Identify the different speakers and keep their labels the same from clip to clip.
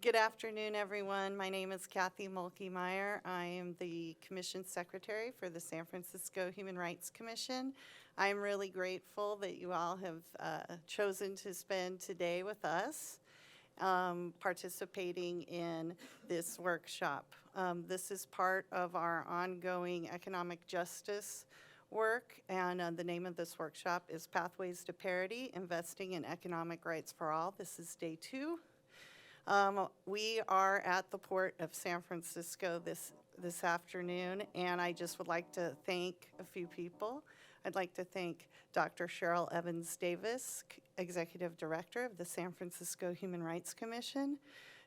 Speaker 1: Good afternoon, everyone. My name is Kathy Mulkey-Meyer. I am the Commission Secretary for the San Francisco Human Rights Commission. I'm really grateful that you all have chosen to spend today with us participating in this workshop. This is part of our ongoing economic justice work, and the name of this workshop is Pathways to Parity, Investing in Economic Rights for All. This is day 2. We are at the Port of San Francisco this afternoon, and I just would like to thank a few people. I'd like to thank Dr. Cheryl Evans Davis, Executive Director of the San Francisco Human Rights Commission,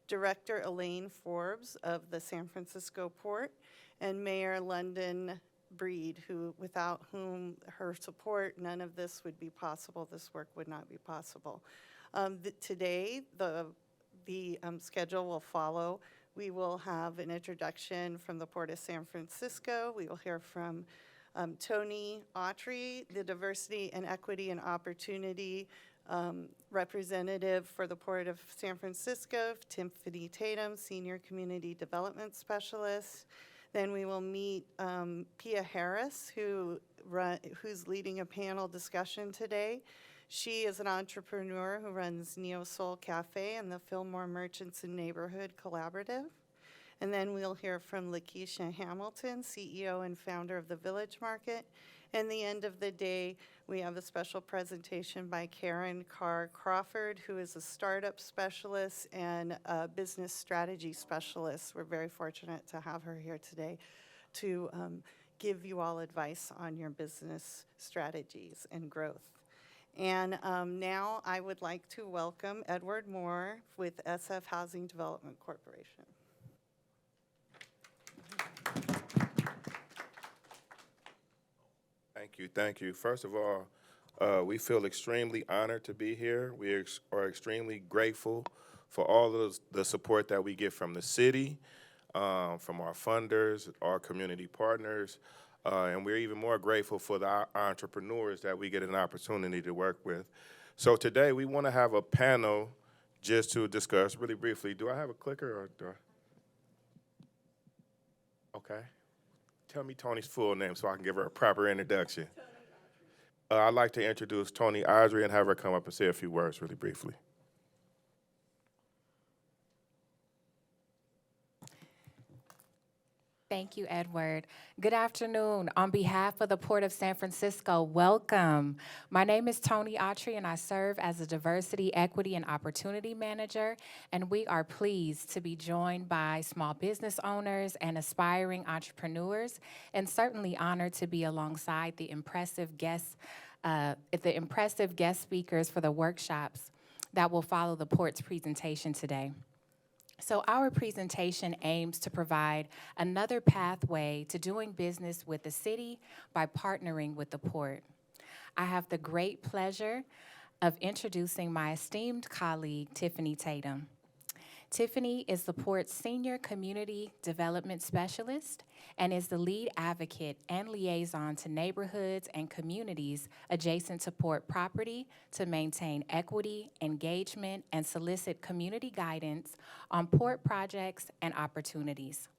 Speaker 1: Director Elaine Forbes of the San Francisco Port, and Mayor London Breed, without whom her support, none of this would be possible. This work would not be possible. Today, the schedule will follow. We will have an introduction from the Port of San Francisco. We will hear from Toni Autry, the Diversity and Equity and Opportunity representative for the Port of San Francisco, Tiffany Tatum, Senior Community Development Specialist. Then we will meet Pia Harris, who's leading a panel discussion today. She is an entrepreneur who runs Neo Soul Cafe and the Fillmore Merchants and Neighborhood Collaborative. And then we'll hear from Lakeisha Hamilton, CEO and founder of the Village Market. And the end of the day, we have a special presentation by Karen Carr Crawford, who is a startup specialist and a business strategy specialist. We're very fortunate to have her here today to give you all advice on your business strategies and growth. And now I would like to welcome Edward Moore with SF Housing Development Corporation.
Speaker 2: Thank you. First of all, we feel extremely honored to be here. We are extremely grateful for all of the support that we get from the city, from our funders, our community partners, and we're even more grateful for the entrepreneurs that we get an opportunity to work with. So today we want to have a panel just to discuss really briefly. Do I have a clicker or do I? Okay. Tell me Toni's full name so I can give her a proper introduction. I'd like to introduce Toni Autry and have her come up and say a few words really briefly.
Speaker 3: Thank you, Edward. Good afternoon. On behalf of the Port of San Francisco, welcome. My name is Toni Autry, and I serve as a Diversity, Equity, and Opportunity Manager, and we are pleased to be joined by small business owners and aspiring entrepreneurs, and certainly honored to be alongside the impressive guest speakers for the workshops that will follow the Port's presentation today. So our presentation aims to provide another pathway to doing business with the city by partnering with the Port. I have the great pleasure of introducing my esteemed colleague, Tiffany Tatum. Tiffany is the Port's Senior Community Development Specialist and is the lead advocate and liaison to neighborhoods and communities adjacent to Port property to maintain equity, engagement, and solicit community guidance on Port projects and opportunities.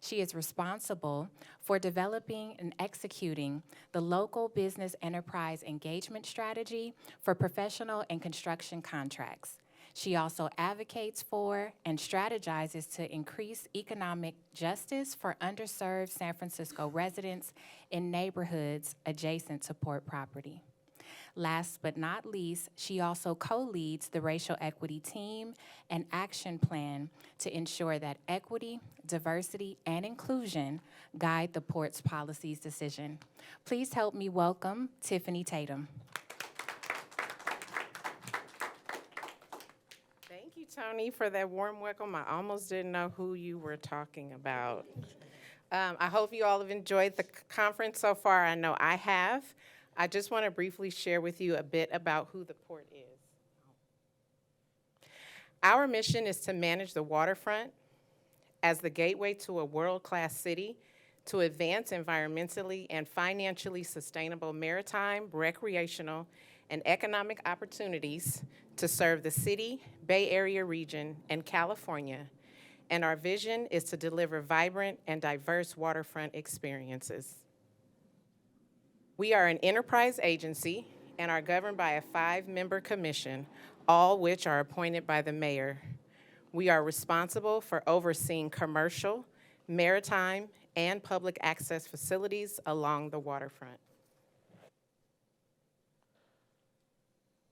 Speaker 3: She is responsible for developing and executing the local business enterprise engagement strategy for professional and construction contracts. She also advocates for and strategizes to increase economic justice for underserved San Francisco residents in neighborhoods adjacent to Port property. Last but not least, she also co-leads the racial equity team and action plan to ensure that equity, diversity, and inclusion guide the Port's policies decision. Please help me welcome Tiffany Tatum.
Speaker 4: Thank you, Toni, for that warm welcome. I almost didn't know who you were talking about. I hope you all have enjoyed the conference so far. I know I have. I just want to briefly share with you a bit about who the Port is. Our mission is to manage the waterfront as the gateway to a world-class city to advance environmentally and financially sustainable maritime, recreational, and economic opportunities to serve the city, Bay Area region, and California. And our vision is to deliver vibrant and diverse waterfront experiences. We are an enterprise agency and are governed by a 5-member commission, all which are appointed by the mayor. We are responsible for overseeing commercial, maritime, and public access facilities along the waterfront.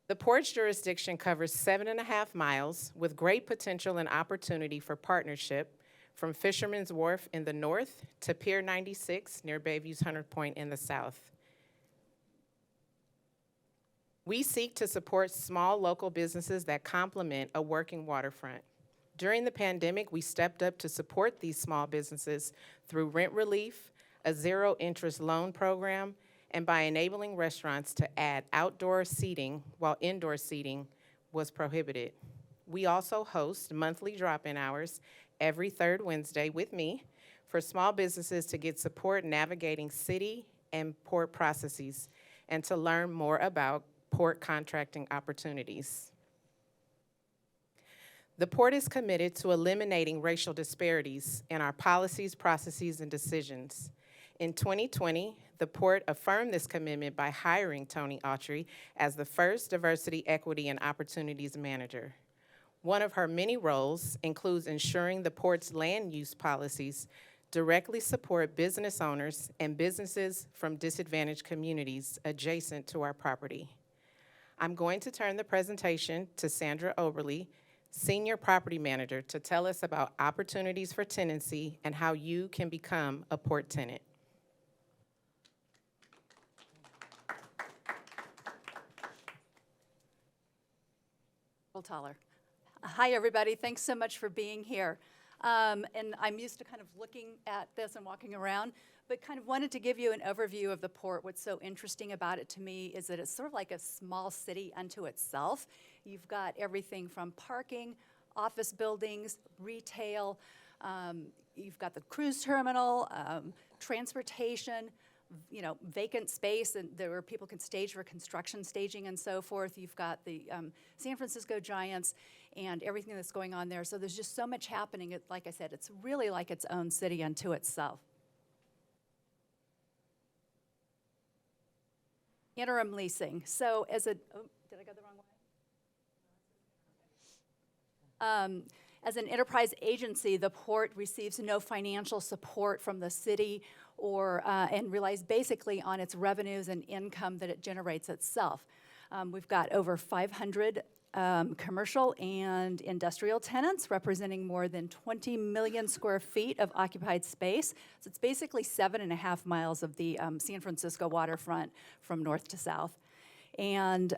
Speaker 4: The port's jurisdiction covers 7.5 miles with great potential and opportunity for partnership from Fisherman's Wharf in the north to Pier 96 near Bayview's Hunter Point in the south. We seek to support small local businesses that complement a working waterfront. During the pandemic, we stepped up to support these small businesses through rent relief, a zero-interest loan program, and by enabling restaurants to add outdoor seating while indoor seating was prohibited. We also host monthly drop-in hours every 3rd Wednesday with me for small businesses to get support navigating city and port processes and to learn more about port contracting opportunities. The port is committed to eliminating racial disparities in our policies, processes, and decisions. In 2020, the port affirmed this commitment by hiring Toni Autry as the first Diversity, Equity, and Opportunities Manager. One of her many roles includes ensuring the port's land use policies directly support business owners and businesses from disadvantaged communities adjacent to our property. I'm going to turn the presentation to Sandra Oberly, Senior Property Manager, to tell us about opportunities for tenancy and how you can become a port tenant.
Speaker 5: Taller. Hi, everybody. Thanks so much for being here. And I'm used to kind of looking at this and walking around, but kind of wanted to give you an overview of the port. What's so interesting about it to me is that it's sort of like a small city unto itself. You've got everything from parking, office buildings, retail, you've got the cruise terminal, transportation, you know, vacant space and where people can stage for construction staging and so forth. You've got the San Francisco Giants and everything that's going on there. So there's just so much happening. Like I said, it's really like its own city unto itself. Interim leasing. So as a, oh, did I go the wrong way? As an enterprise agency, the port receives no financial support from the city or and relies basically on its revenues and income that it generates itself. We've got over 500 commercial and industrial tenants representing more than 20 million square feet of occupied space. So it's basically 7.5 miles of the San Francisco waterfront from north to south. And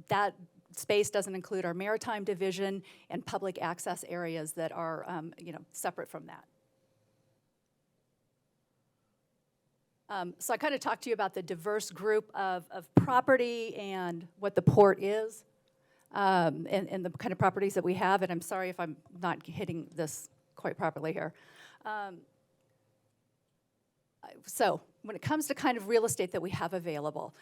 Speaker 5: that space doesn't include our maritime division and public access areas that are separate from that. So I kind of talked to you about the diverse group of property and what the port is and the kind of properties that we have. And I'm sorry if I'm not hitting this quite properly here. So when it comes to kind of real estate that we have available,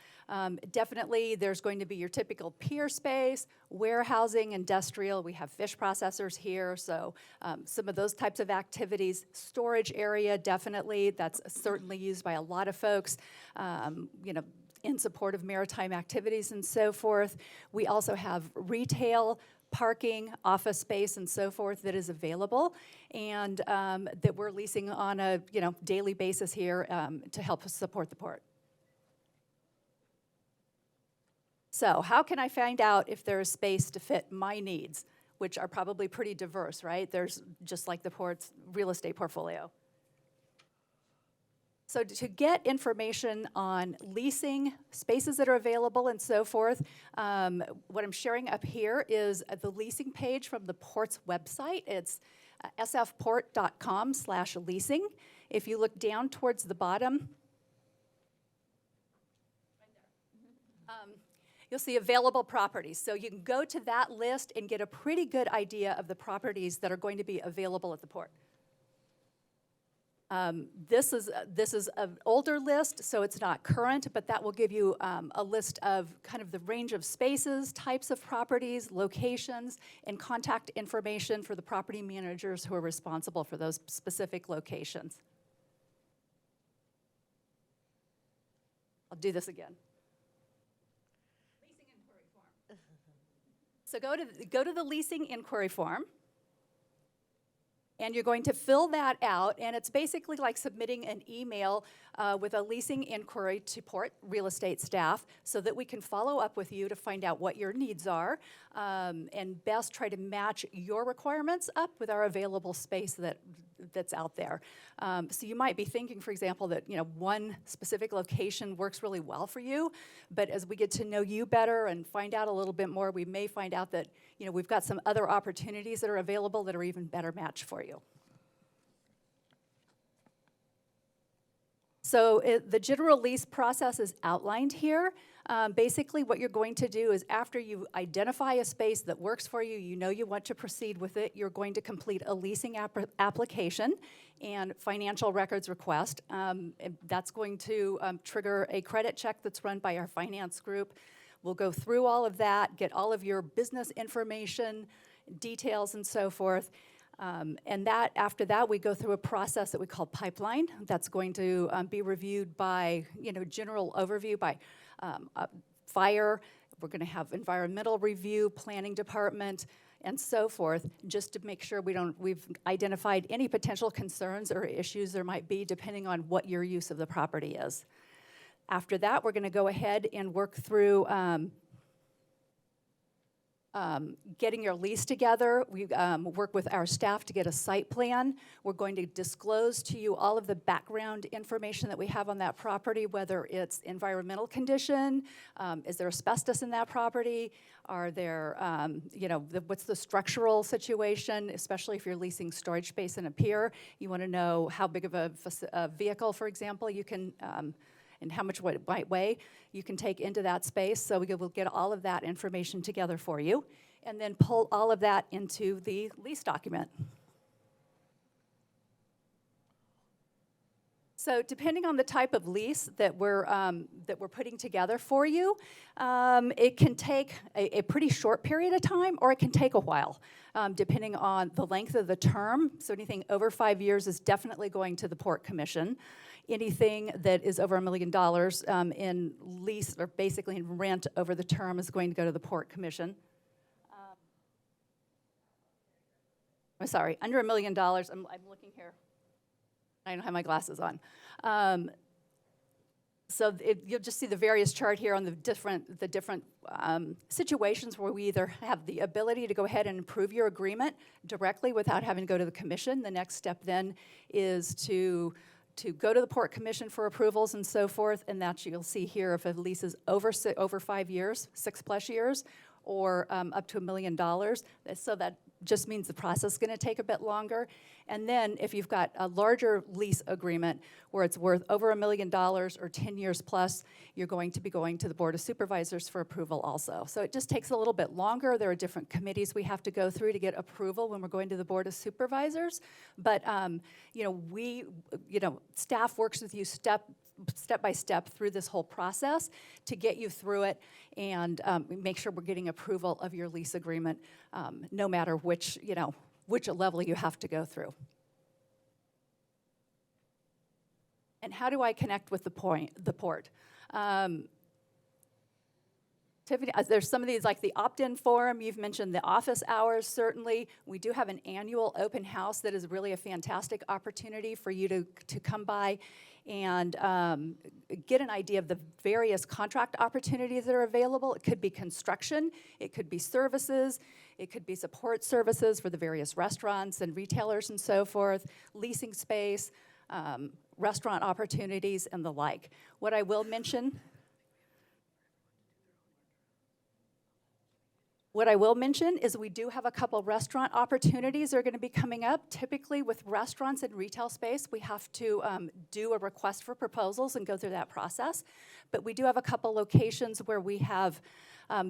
Speaker 5: definitely there's going to be your typical pier space, warehousing, industrial. We have fish processors here, so some of those types of activities. Storage area, definitely, that's certainly used by a lot of folks, in support of maritime activities and so forth. We also have retail, parking, office space, and so forth that is available, and that we're leasing on a daily basis here to help us support the port. So how can I find out if there is space to fit my needs, which are probably pretty diverse, right? There's just like the port's real estate portfolio. So to get information on leasing, spaces that are available and so forth, what I'm sharing up here is the leasing page from the port's website. It's sfport.com/leasing. If you look down towards the bottom, you'll see available properties. So you can go to that list and get a pretty good idea of the properties that are going to be available at the port. This is an older list, so it's not current, but that will give you a list of kind of the range of spaces, types of properties, locations, and contact information for the property managers who are responsible for those specific locations. I'll do this again. Leasing inquiry form. So go to the leasing inquiry form. And you're going to fill that out, and it's basically like submitting an email with a leasing inquiry to Port real estate staff so that we can follow up with you to find out what your needs are and best try to match your requirements up with our available space that's out there. So you might be thinking, for example, that one specific location works really well for you, but as we get to know you better and find out a little bit more, we may find out that we've got some other opportunities that are available that are even better match for you. So the general lease process is outlined here. Basically, what you're going to do is after you identify a space that works for you, you want to proceed with it, you're going to complete a leasing application and financial records request. And that's going to trigger a credit check that's run by our finance group. We'll go through all of that, get all of your business information, details, and so forth. And after that, we go through a process that we call pipeline. That's going to be reviewed by, general overview by fire. We're going to have environmental review, planning department, and so forth, just to make sure we've identified any potential concerns or issues there might be depending on what your use of the property is. After that, we're going to go ahead and work through getting your lease together. We work with our staff to get a site plan. We're going to disclose to you all of the background information that we have on that property, whether it's environmental condition, is there asbestos in that property, are there, what's the structural situation, especially if you're leasing storage space in a pier. You want to know how big of a vehicle, for example, you can, and how much it might weigh you can take into that space. So we'll get all of that information together for you and then pull all of that into the lease document. So depending on the type of lease that we're putting together for you, it can take a pretty short period of time or it can take a while, depending on the length of the term. So anything over 5 years is definitely going to the Port Commission. Anything that is over $1 million in lease or basically in rent over the term is going to go to the Port Commission. I'm sorry, under $1 million, I'm looking here. I don't have my glasses on. So you'll just see the various chart here on the different situations where we either have the ability to go ahead and approve your agreement directly without having to go to the commission. The next step then is to go to the Port Commission for approvals and so forth, and that you'll see here if a lease is over 5 years, 6+ years, or up to $1 million. So that just means the process is going to take a bit longer. And then if you've got a larger lease agreement where it's worth over $1 million or 10 years plus, you're going to be going to the Board of Supervisors for approval also. So it just takes a little bit longer. There are different committees we have to go through to get approval when we're going to the Board of Supervisors. But staff works with you step by step through this whole process to get you through it and make sure we're getting approval of your lease agreement, no matter which level you have to go through. And how do I connect with the port? Tiffany, there's some of these like the opt-in form. You've mentioned the office hours, certainly. We do have an annual open house that is really a fantastic opportunity for you to come by and get an idea of the various contract opportunities that are available. It could be construction, it could be services, it could be support services for the various restaurants and retailers and so forth, leasing space, restaurant opportunities, and the like. What I will mention is we do have a couple restaurant opportunities that are going to be coming up. Typically with restaurants and retail space, we have to do a request for proposals and go through that process. But we do have a couple locations where we have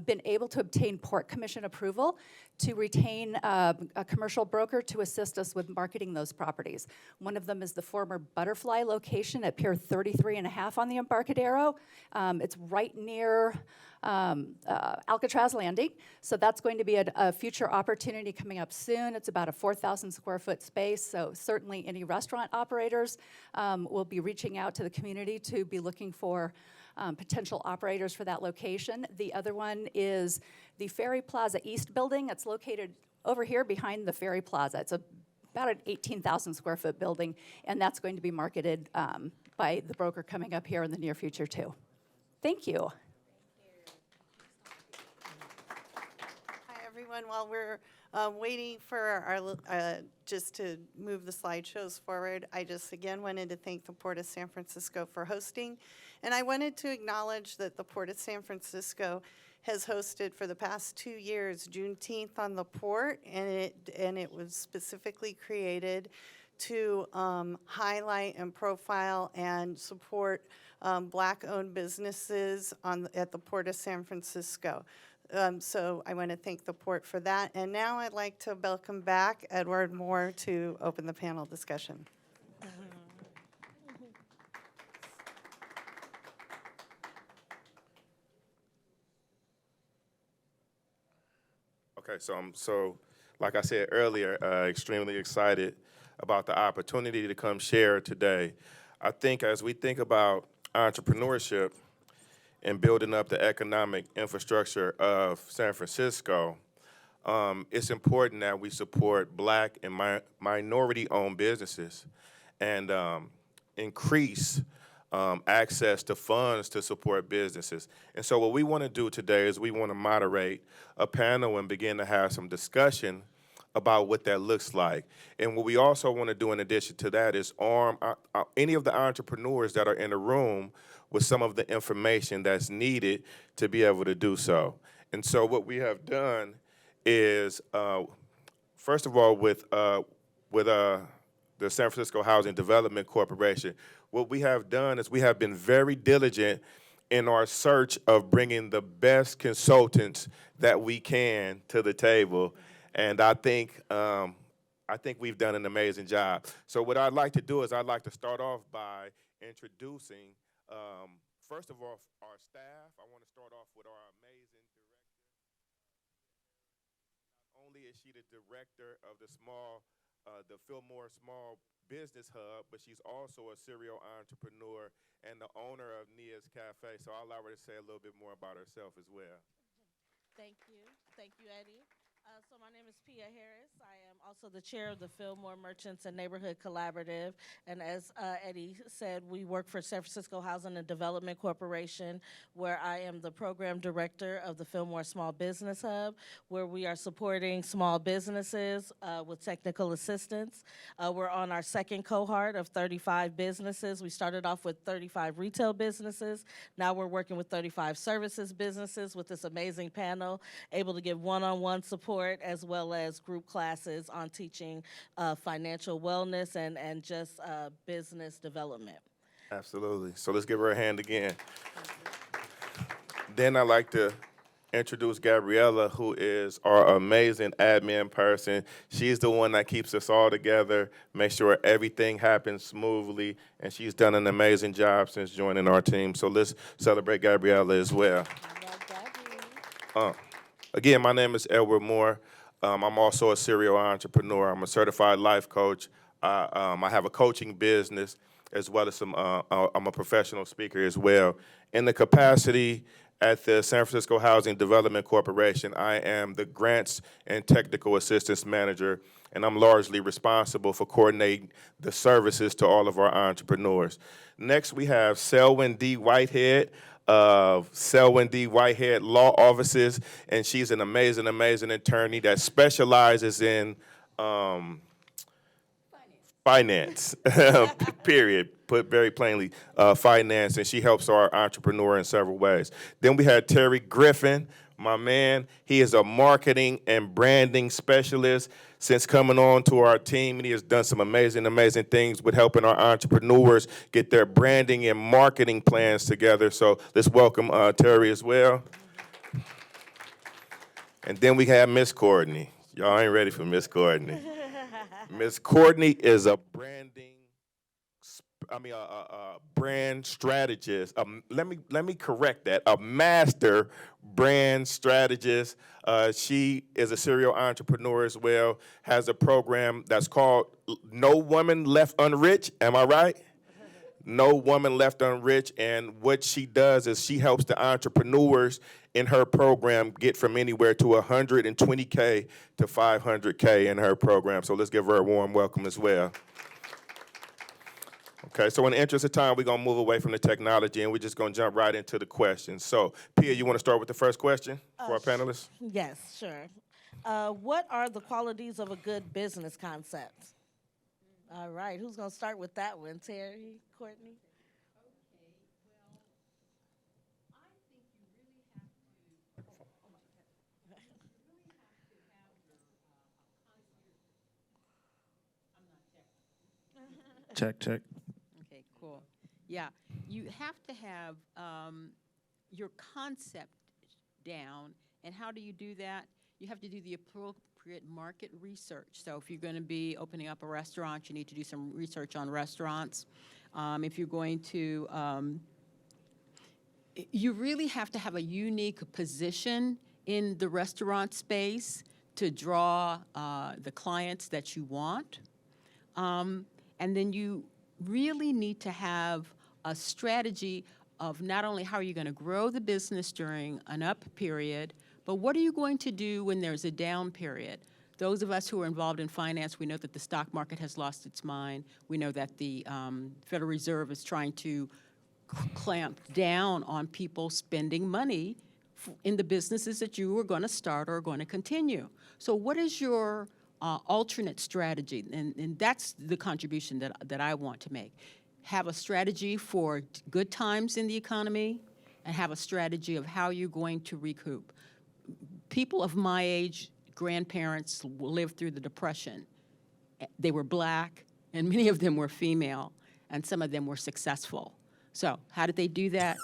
Speaker 5: been able to obtain Port Commission approval to retain a commercial broker to assist us with marketing those properties. One of them is the former Butterfly location at Pier 33.5 on the Embarcadero. It's right near Alcatraz Landing, so that's going to be a future opportunity coming up soon. It's about a 4,000 square foot space, so certainly any restaurant operators will be reaching out to the community to be looking for potential operators for that location. The other one is the Ferry Plaza East building. It's located over here behind the Ferry Plaza. It's about an 18,000 square foot building, and that's going to be marketed by the broker coming up here in the near future too. Thank you.
Speaker 1: Hi, everyone. While we're waiting for our, just to move the slideshows forward, I just again wanted to thank the Port of San Francisco for hosting. And I wanted to acknowledge that the Port of San Francisco has hosted for the past 2 years Juneteenth on the port, and it was specifically created to highlight and profile and support Black-owned businesses at the Port of San Francisco. So I want to thank the port for that. And now I'd like to welcome back Edward Moore to open the panel discussion.
Speaker 2: Okay, so like I said earlier, extremely excited about the opportunity to come share today. I think as we think about entrepreneurship and building up the economic infrastructure of San Francisco, it's important that we support Black and minority-owned businesses and increase access to funds to support businesses. And so what we want to do today is we want to moderate a panel and begin to have some discussion about what that looks like. And what we also want to do in addition to that is arm any of the entrepreneurs that are in the room with some of the information that's needed to be able to do so. And so what we have done is, first of all, with the San Francisco Housing Development Corporation, what we have done is we have been very diligent in our search of bringing the best consultants that we can to the table. And I think we've done an amazing job. So what I'd like to do is I'd like to start off by introducing, first of all, our staff. I want to start off with our amazing director. Not only is she the director of the Fillmore Small Business Hub, but she's also a serial entrepreneur and the owner of Nia's Cafe. So I'll allow her to say a little bit more about herself as well.
Speaker 6: Thank you. Thank you, Eddie. So my name is Pia Harris. I am also the chair of the Fillmore Merchants and Neighborhood Collaborative. And as Eddie said, we work for San Francisco Housing and Development Corporation, where I am the program director of the Fillmore Small Business Hub, where we are supporting small businesses with technical assistance. We're on our second cohort of 35 businesses. We started off with 35 retail businesses. Now we're working with 35 services businesses with this amazing panel, able to give one-on-one support as well as group classes on teaching financial wellness and just business development.
Speaker 2: Absolutely. So let's give her a hand again. Then I'd like to introduce Gabriella, who is our amazing admin person. She's the one that keeps us all together, make sure everything happens smoothly, and she's done an amazing job since joining our team. So let's celebrate Gabriella as well. Again, my name is Edward Moore. I'm also a serial entrepreneur. I'm a certified life coach. I have a coaching business as well as I'm a professional speaker as well. In the capacity at the San Francisco Housing Development Corporation, I am the Grants and Technical Assistance Manager, and I'm largely responsible for coordinating the services to all of our entrepreneurs. Next, we have Selwyn D Whitehead of Selwyn D Whitehead Law Offices, and she's an amazing, amazing attorney that specializes in finance, period, put very plainly, finance, and she helps our entrepreneur in several ways. Then we had Terry Griffin, my man. He is a marketing and branding specialist. Since coming on to our team, and he has done some amazing, amazing things with helping our entrepreneurs get their branding and marketing plans together. So let's welcome Terry as well. And then we have Miss Courtney. Y'all ain't ready for Miss Courtney. Miss Courtney is a brand strategist. Let me correct that. A master brand strategist. She is a serial entrepreneur as well. Has a program that's called No Woman Left Unrich. Am I right? No Woman Left Unrich. And what she does is she helps the entrepreneurs in her program get from anywhere to 120K to 500K in her program. So let's give her a warm welcome as well. Okay, so in the interest of time, we're going to move away from the technology, and we're just going to jump right into the questions. So, Pia, you want to start with the first question for our panelists?
Speaker 6: Yes, sure. What are the qualities of a good business concept? All right, who's going to start with that one? Terry, Courtney?
Speaker 7: Check.
Speaker 8: Okay, cool. Yeah, you have to have your concept down. And how do you do that? You have to do the appropriate market research. So if you're going to be opening up a restaurant, you need to do some research on restaurants. If you're going to, you really have to have a unique position in the restaurant space to draw the clients that you want. And then you really need to have a strategy of not only how are you going to grow the business during an up period, but what are you going to do when there's a down period? Those of us who are involved in finance, we know that the stock market has lost its mind. We know that the Federal Reserve is trying to clamp down on people spending money in the businesses that you are going to start or are going to continue. So what is your alternate strategy? And that's the contribution that I want to make. Have a strategy for good times in the economy and have a strategy of how you're going to recoup. People of my age, grandparents lived through the Depression. They were black, and many of them were female, and some of them were successful. So how did they do that?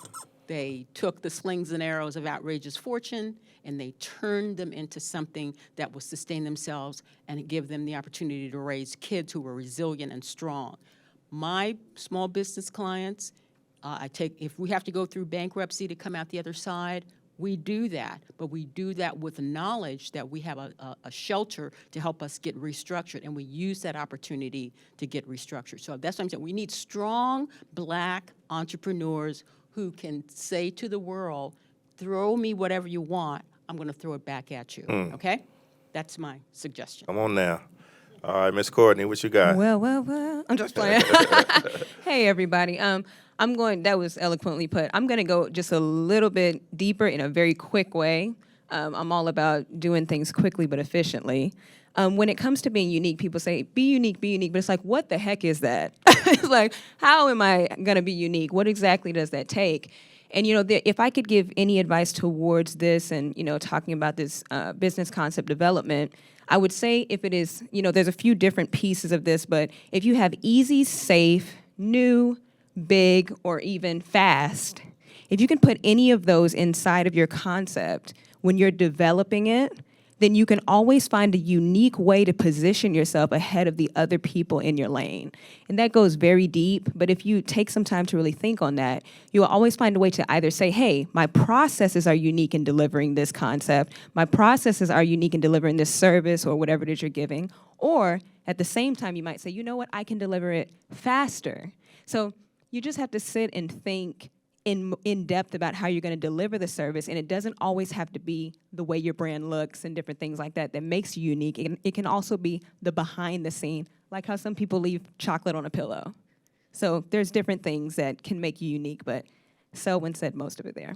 Speaker 8: They took the slings and arrows of outrageous fortune, and they turned them into something that would sustain themselves and give them the opportunity to raise kids who were resilient and strong. My small business clients, if we have to go through bankruptcy to come out the other side, we do that, but we do that with knowledge that we have a shelter to help us get restructured, and we use that opportunity to get restructured. So that's what I'm saying. We need strong black entrepreneurs who can say to the world, throw me whatever you want, I'm going to throw it back at you, okay? That's my suggestion.
Speaker 2: Come on now. All right, Miss Courtney, what you got?
Speaker 9: Well. I'm just playing. Hey, everybody. That was eloquently put. I'm going to go just a little bit deeper in a very quick way. I'm all about doing things quickly but efficiently. When it comes to being unique, people say, be unique, but it's like, what the heck is that? It's like, how am I going to be unique? What exactly does that take? And, if I could give any advice towards this and, talking about this business concept development, I would say if it is, there's a few different pieces of this, but if you have easy, safe, new, big, or even fast, if you can put any of those inside of your concept when you're developing it, then you can always find a unique way to position yourself ahead of the other people in your lane. And that goes very deep, but if you take some time to really think on that, you will always find a way to either say, hey, my processes are unique in delivering this concept, my processes are unique in delivering this service or whatever it is you're giving, or at the same time, you might say, you know what, I can deliver it faster. So you just have to sit and think in depth about how you're going to deliver the service, and it doesn't always have to be the way your brand looks and different things like that makes you unique. It can also be the behind the scene, like how some people leave chocolate on a pillow. So there's different things that can make you unique, but Selwyn said most of it there.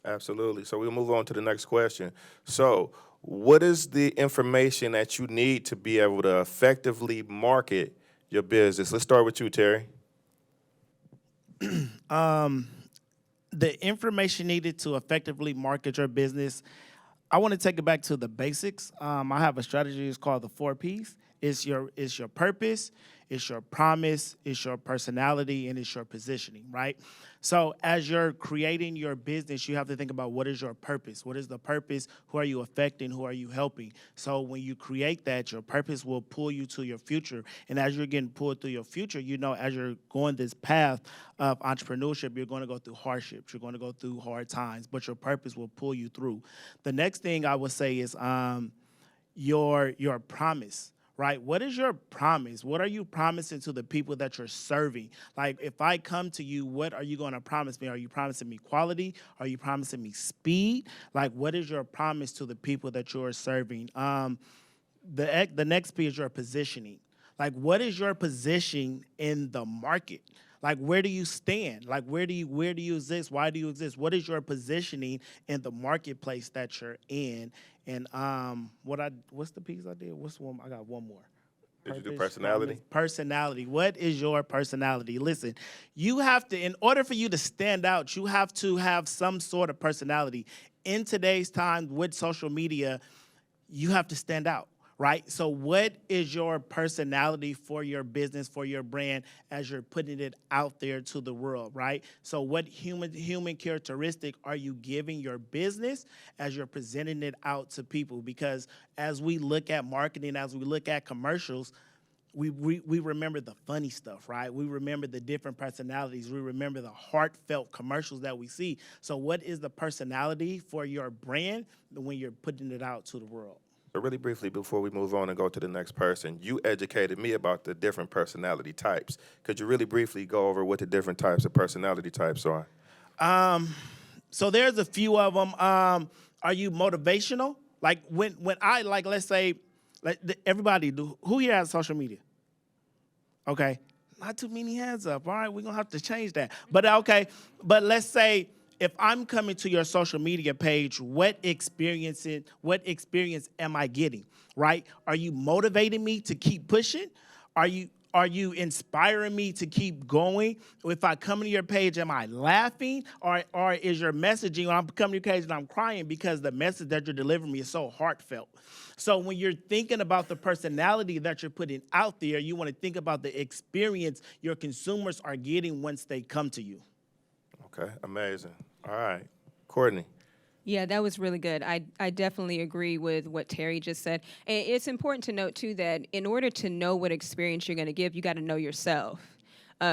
Speaker 2: Absolutely. So we'll move on to the next question. So what is the information that you need to be able to effectively market your business? Let's start with you, Terry.
Speaker 7: The information needed to effectively market your business, I want to take it back to the basics. I have a strategy, it's called the 4 Ps, It's your purpose, it's your promise, it's your personality, and it's your positioning, right? So as you're creating your business, you have to think about what is your purpose? What is the purpose? Who are you affecting? Who are you helping? So when you create that, your purpose will pull you to your future. And as you're getting pulled through your future, you know, as you're going this path of entrepreneurship, you're going to go through hardships. You're going to go through hard times, but your purpose will pull you through. The next thing I would say is your promise. Right? What is your promise? What are you promising to the people that you're serving? Like, if I come to you, what are you going to promise me? Are you promising me quality? Are you promising me speed? Like, what is your promise to the people that you're serving? The next P is your positioning. Like, what is your position in the market? Like, where do you stand? Like, where do you exist? Why do you exist? What is your positioning in the marketplace that you're in? And what's the piece I did? What's one? I got one more.
Speaker 2: Did you do personality?
Speaker 7: Personality. What is your personality? Listen, you have to, in order for you to stand out, you have to have some sort of personality. In today's time with social media, you have to stand out. Right? So what is your personality for your business, for your brand, as you're putting it out there to the world, right? So what human characteristic are you giving your business as you're presenting it out to people? Because as we look at marketing, as we look at commercials, we remember the funny stuff, right? We remember the different personalities. We remember the heartfelt commercials that we see. So what is the personality for your brand when you're putting it out to the world?
Speaker 2: So really briefly, before we move on and go to the next person, you educated me about the different personality types. Could you really briefly go over what the different types of personality types are?
Speaker 7: So there's a few of them. Are you motivational? Like when I, like, let's say, like everybody, who here has social media? Okay. Not too many hands up. All right, we're going to have to change that. But okay, but let's say, if I'm coming to your social media page, what experience am I getting, right? Are you motivating me to keep pushing? Are you inspiring me to keep going? If I come to your page, am I laughing? Or is your messaging, when I'm coming to your page and I'm crying because the message that you're delivering me is so heartfelt? So when you're thinking about the personality that you're putting out there, you want to think about the experience your consumers are getting once they come to you.
Speaker 2: Okay, amazing. All right. Courtney.
Speaker 9: Yeah, that was really good. I definitely agree with what Terry just said. And it's important to note, too, that in order to know what experience you're going to give, you got to know yourself.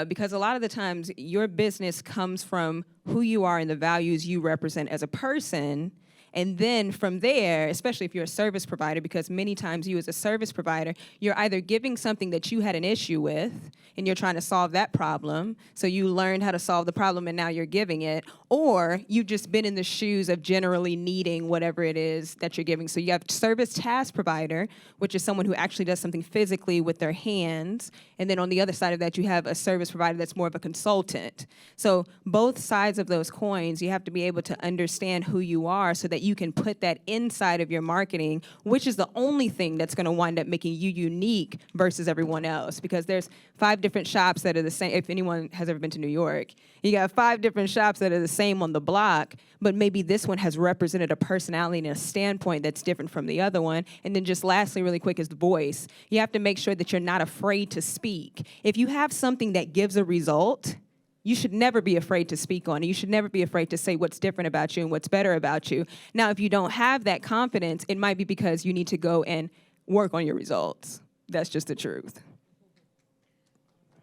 Speaker 9: Because a lot of the times, your business comes from who you are and the values you represent as a person. And then from there, especially if you're a service provider, because many times you as a service provider, you're either giving something that you had an issue with and you're trying to solve that problem. So you learned how to solve the problem and now you're giving it. Or you've just been in the shoes of generally needing whatever it is that you're giving. So you have service task provider, which is someone who actually does something physically with their hands. And then on the other side of that, you have a service provider that's more of a consultant. So both sides of those coins, you have to be able to understand who you are so that you can put that inside of your marketing, which is the only thing that's going to wind up making you unique versus everyone else. Because there's 5 different shops that are the same. If anyone has ever been to New York, you got 5 different shops that are the same on the block, but maybe this one has represented a personality and a standpoint that's different from the other one. And then just lastly, really quick, is the voice. You have to make sure that you're not afraid to speak. If you have something that gives a result, you should never be afraid to speak on it. You should never be afraid to say what's different about you and what's better about you. Now, if you don't have that confidence, it might be because you need to go and work on your results. That's just the truth.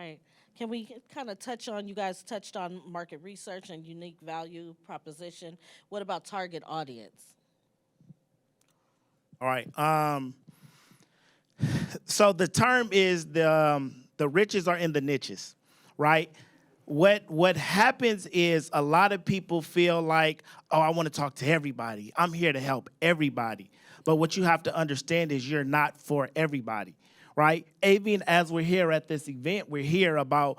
Speaker 6: Right. Can we kind of touch on, you guys touched on market research and unique value proposition. What about target audience?
Speaker 7: All right. So the term is the riches are in the niches, right? What happens is a lot of people feel like, oh, I want to talk to everybody. I'm here to help everybody. But what you have to understand is you're not for everybody, right? Even as we're here at this event, we're here about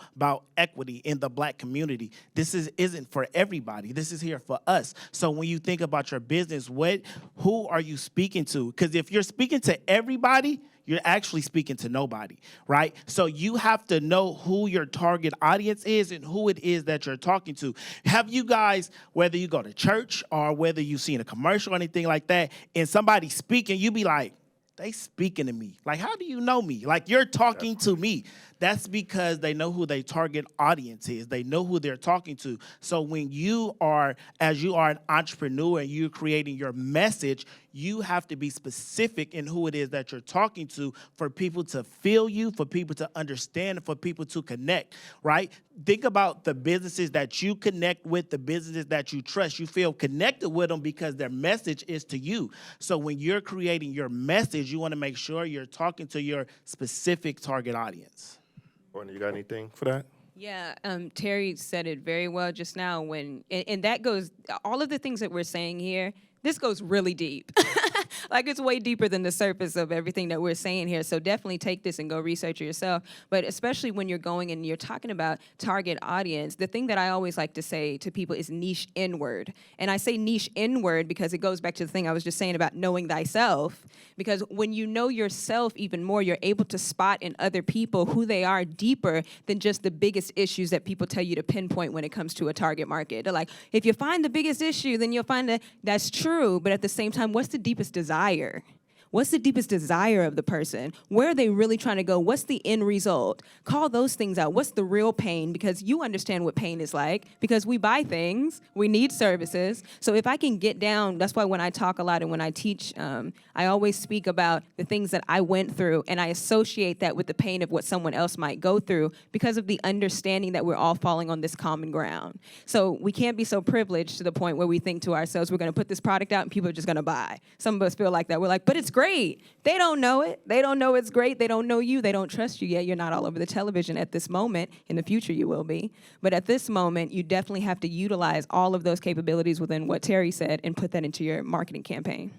Speaker 7: equity in the Black community. This isn't for everybody. This is here for us. So when you think about your business, who are you speaking to? Because if you're speaking to everybody, you're actually speaking to nobody, right? So you have to know who your target audience is and who it is that you're talking to. Have you guys, whether you go to church or whether you've seen a commercial or anything like that, and somebody speaking, you be like, they speaking to me. Like, how do you know me? Like, you're talking to me. That's because they know who their target audience is. They know who they're talking to. So when you are, as you are an entrepreneur and you're creating your message, you have to be specific in who it is that you're talking to for people to feel you, for people to understand, and for people to connect, right? Think about the businesses that you connect with, the businesses that you trust. You feel connected with them because their message is to you. So when you're creating your message, you want to make sure you're talking to your specific target audience.
Speaker 2: Courtney, you got anything for that?
Speaker 9: Yeah, Terry said it very well just now and that goes, all of the things that we're saying here, this goes really deep. Like, it's way deeper than the surface of everything that we're saying here. So definitely take this and go research it yourself. But especially when you're going and you're talking about target audience, the thing that I always like to say to people is niche inward. And I say niche inward because it goes back to the thing I was just saying about knowing thyself. Because when you know yourself even more, you're able to spot in other people who they are deeper than just the biggest issues that people tell you to pinpoint when it comes to a target market. They're like, if you find the biggest issue, then you'll find that that's true. But at the same time, what's the deepest desire? What's the deepest desire of the person? Where are they really trying to go? What's the end result? Call those things out. What's the real pain? Because you understand what pain is like. Because we buy things. We need services. So if I can get down, that's why when I talk a lot and when I teach, I always speak about the things that I went through, and I associate that with the pain of what someone else might go through because of the understanding that we're all falling on this common ground. So we can't be so privileged to the point where we think to ourselves, we're going to put this product out and people are just going to buy. Some of us feel like that. We're like, but it's great. They don't know it. They don't know it's great. They don't know you. They don't trust you yet. You're not all over the television at this moment. In the future, you will be. But at this moment, you definitely have to utilize all of those capabilities within what Terry said and put that into your marketing campaign.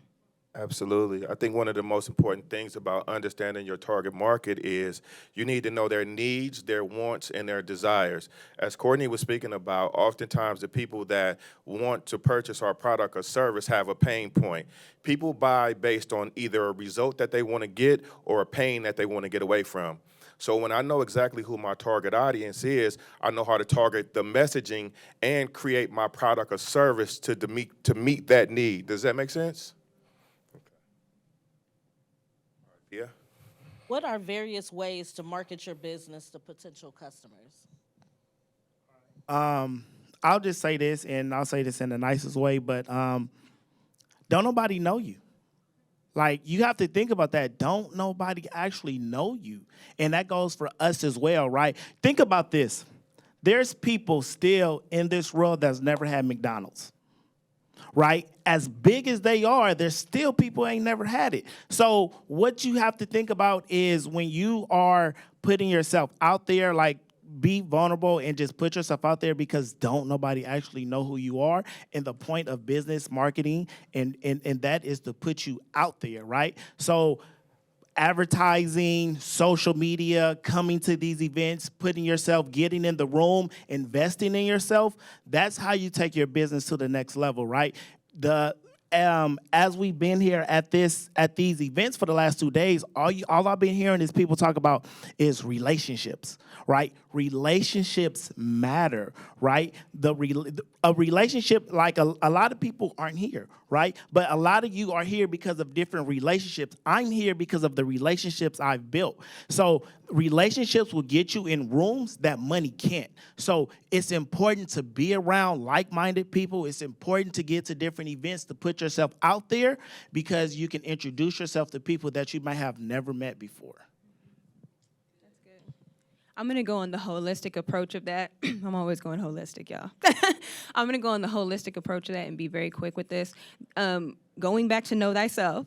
Speaker 2: Absolutely. I think one of the most important things about understanding your target market is you need to know their needs, their wants, and their desires. As Courtney was speaking about, oftentimes the people that want to purchase our product or service have a pain point. People buy based on either a result that they want to get or a pain that they want to get away from. So when I know exactly who my target audience is, I know how to target the messaging and create my product or service to meet that need. Does that make sense? Yeah.
Speaker 6: What are various ways to market your business to potential customers?
Speaker 7: I'll just say this, and I'll say this in the nicest way, but don't nobody know you. Like, you have to think about that. Don't nobody actually know you. And that goes for us as well, right? Think about this. There's people still in this world that's never had McDonald's, right? As big as they are, there's still people ain't never had it. So what you have to think about is when you are putting yourself out there, like, be vulnerable and just put yourself out there, because don't nobody actually know who you are. And the point of business marketing and that is to put you out there, right? So advertising, social media, coming to these events, putting yourself, getting in the room, investing in yourself, that's how you take your business to the next level, right? As we've been here at these events for the last 2 days, all I've been hearing is people talk about is relationships, right? Relationships matter, right? A relationship, like a lot of people aren't here, right? But a lot of you are here because of different relationships. I'm here because of the relationships I've built. So relationships will get you in rooms that money can't. So it's important to be around like-minded people. It's important to get to different events to put yourself out there, because you can introduce yourself to people that you might have never met before.
Speaker 9: I'm going to go on the holistic approach of that. I'm always going holistic, y'all. I'm going to go on the holistic approach of that and be very quick with this. Going back to know thyself,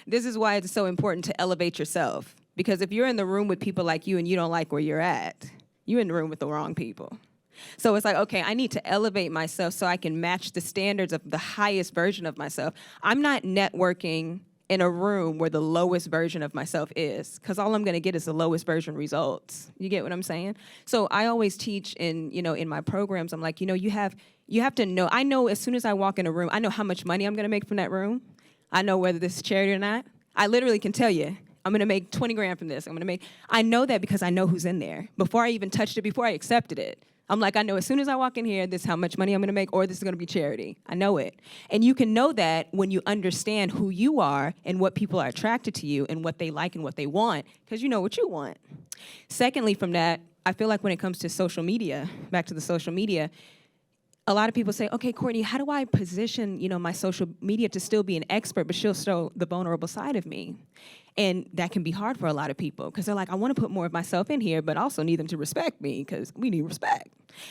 Speaker 9: this is why it's so important to elevate yourself. Because if you're in the room with people like you and you don't like where you're at, you're in the room with the wrong people. So it's like, okay, I need to elevate myself so I can match the standards of the highest version of myself. I'm not networking in a room where the lowest version of myself is, because all I'm going to get is the lowest version results. You get what I'm saying? So I always teach in my programs, I'm like, you have to know. I know as soon as I walk in a room, I know how much money I'm going to make from that room. I know whether this is charity or not. I literally can tell you, I'm going to make 20 grand from this. I know that because I know who's in there. Before I even touched it, before I accepted it, I'm like, I know as soon as I walk in here, this is how much money I'm gonna make, or this is gonna be charity. I know it. And you can know that when you understand who you are and what people are attracted to you and what they like and what they want, because you know what you want. Secondly, from that, I feel like when it comes to social media, back to the social media, a lot of people say, okay, Courtney, how do I position, my social media to still be an expert, but still show the vulnerable side of me? And that can be hard for a lot of people because they're like, I want to put more of myself in here, but also need them to respect me because we need respect.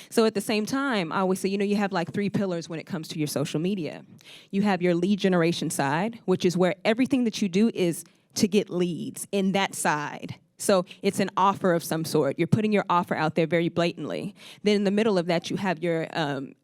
Speaker 9: So at the same time, I always say, you have like 3 pillars when it comes to your social media. You have your lead generation side, which is where everything that you do is to get leads in that side. So it's an offer of some sort. You're putting your offer out there very blatantly. Then in the middle of that, you have your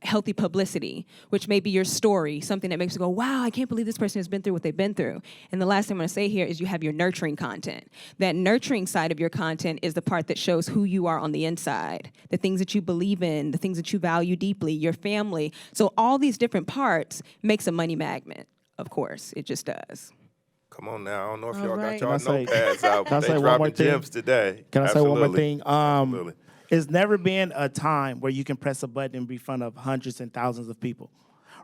Speaker 9: healthy publicity, which may be your story, something that makes you go, wow, I can't believe this person has been through what they've been through. And the last thing I'm gonna say here is you have your nurturing content. That nurturing side of your content is the part that shows who you are on the inside, the things that you believe in, the things that you value deeply, your family. So all these different parts makes a money magnet, of course, it just does.
Speaker 2: Come on now. I don't know if
Speaker 6: All
Speaker 2: y'all
Speaker 6: right.
Speaker 2: got y'all
Speaker 7: Can I say-
Speaker 2: notepads out.
Speaker 7: can I
Speaker 2: They
Speaker 7: say one
Speaker 2: dropping
Speaker 7: more thing?
Speaker 2: gems today.
Speaker 7: Can I say one more
Speaker 2: Absolutely.
Speaker 7: thing?
Speaker 2: Absolutely.
Speaker 7: It's never been a time where you can press a button and be in front of hundreds and thousands of people,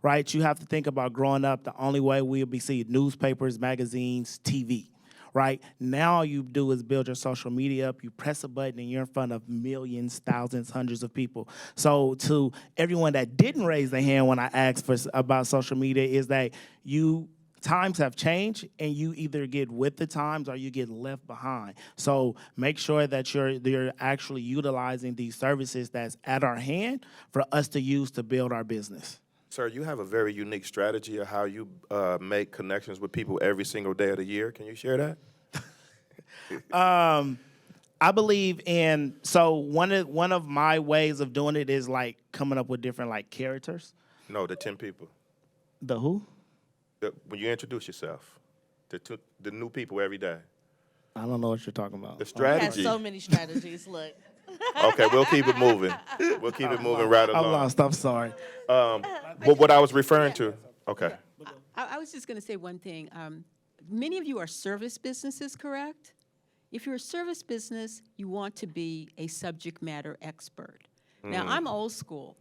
Speaker 7: right? You have to think about growing up, the only way we'll be seeing newspapers, magazines, TV, right? Now all you do is build your social media up, you press a button, and you're in front of millions, thousands, hundreds of people. So to everyone that didn't raise their hand when I asked about social media is that times have changed, and you either get with the times or you get left behind. So make sure that you're actually utilizing these services that's at our hand for us to use to build our business.
Speaker 2: Sir, you have a very unique strategy of how you make connections with people every single day of the year. Can you share that?
Speaker 7: I believe in, so one of my ways of doing it is like coming up with different like characters.
Speaker 2: No, the 10 people.
Speaker 7: The who?
Speaker 2: When you introduce yourself, the new people every day.
Speaker 7: I don't know what you're talking about.
Speaker 2: The
Speaker 6: He has
Speaker 2: strategy.
Speaker 6: so many strategies. Look.
Speaker 2: Okay, we'll keep it moving. We'll keep it moving right
Speaker 7: I'm
Speaker 2: along.
Speaker 7: lost, I'm sorry.
Speaker 2: What I was referring to. Okay.
Speaker 8: I was just going to say one thing. Many of you are service businesses, correct? If you're a service business, you want to be a subject matter expert. Now, I'm old school.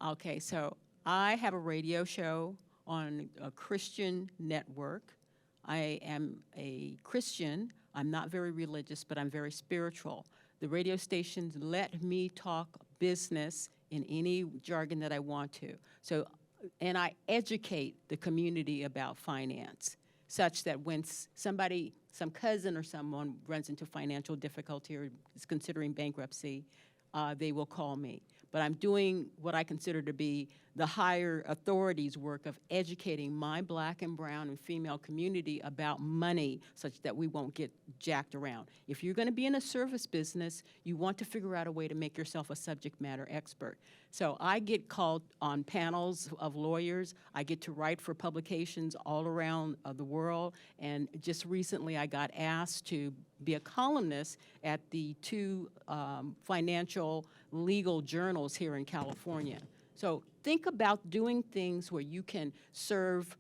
Speaker 8: Okay, so I have a radio show on a Christian network. I am a Christian. I'm not very religious, but I'm very spiritual. The radio stations let me talk business in any jargon that I want to. So, and I educate the community about finance, such that when somebody, some cousin or someone runs into financial difficulty or is considering bankruptcy, they will call me. But I'm doing what I consider to be the higher authorities' work of educating my black and brown and female community about money such that we won't get jacked around. If you're going to be in a service business, you want to figure out a way to make yourself a subject matter expert. So I get called on panels of lawyers. I get to write for publications all around the world. And just recently I got asked to be a columnist at the 2 financial legal journals here in California. So think about doing things where you can serve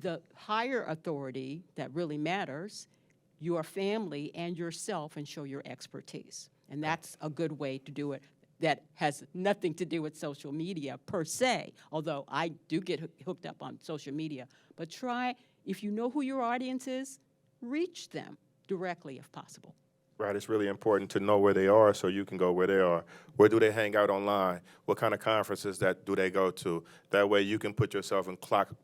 Speaker 8: the higher authority that really matters, your family and yourself, and show your expertise. And that's a good way to do it. That has nothing to do with social media per se, although I do get hooked up on social media. But try, if you know who your audience is, reach them directly if possible.
Speaker 2: Right, it's really important to know where they are so you can go where they are. Where do they hang out online? What kind of conferences do they go to? That way you can put yourself in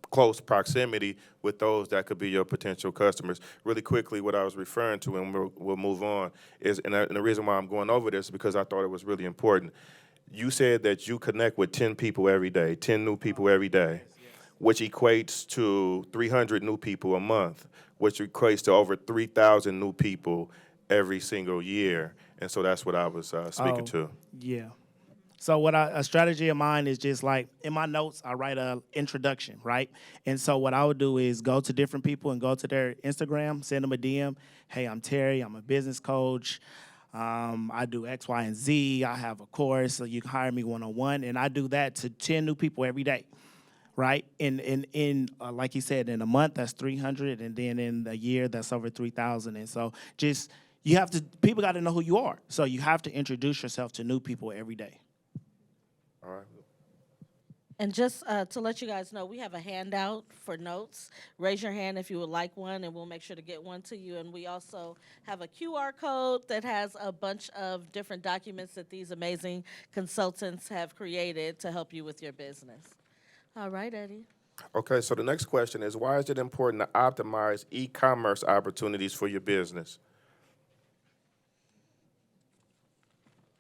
Speaker 2: close proximity with those that could be your potential customers. Really quickly, what I was referring to, and we'll move on, is, and the reason why I'm going over this is because I thought it was really important. You said that you connect with 10 people every day, 10 new people every day, which equates to 300 new people a month, which equates to over 3,000 new people every single year. And so that's what I was speaking to.
Speaker 7: Yeah. So a strategy of mine is just like, in my notes, I write an introduction, right? And so what I would do is go to different people and go to their Instagram, send them a DM. Hey, I'm Terry. I'm a business coach. I do X, Y, and Z. I have a course, so you can hire me one-on-one. And I do that to 10 new people every day, right? In like you said, in a month, that's 300. And then in a year, that's over 3,000. And so just, people got to know who you are. So you have to introduce yourself to new people every day.
Speaker 2: All right.
Speaker 6: And just to let you guys know, we have a handout for notes. Raise your hand if you would like one, and we'll make sure to get one to you. And we also have a QR code that has a bunch of different documents that these amazing consultants have created to help you with your business. All right, Eddie.
Speaker 2: Okay, so the next question is, why is it important to optimize e-commerce opportunities for your business?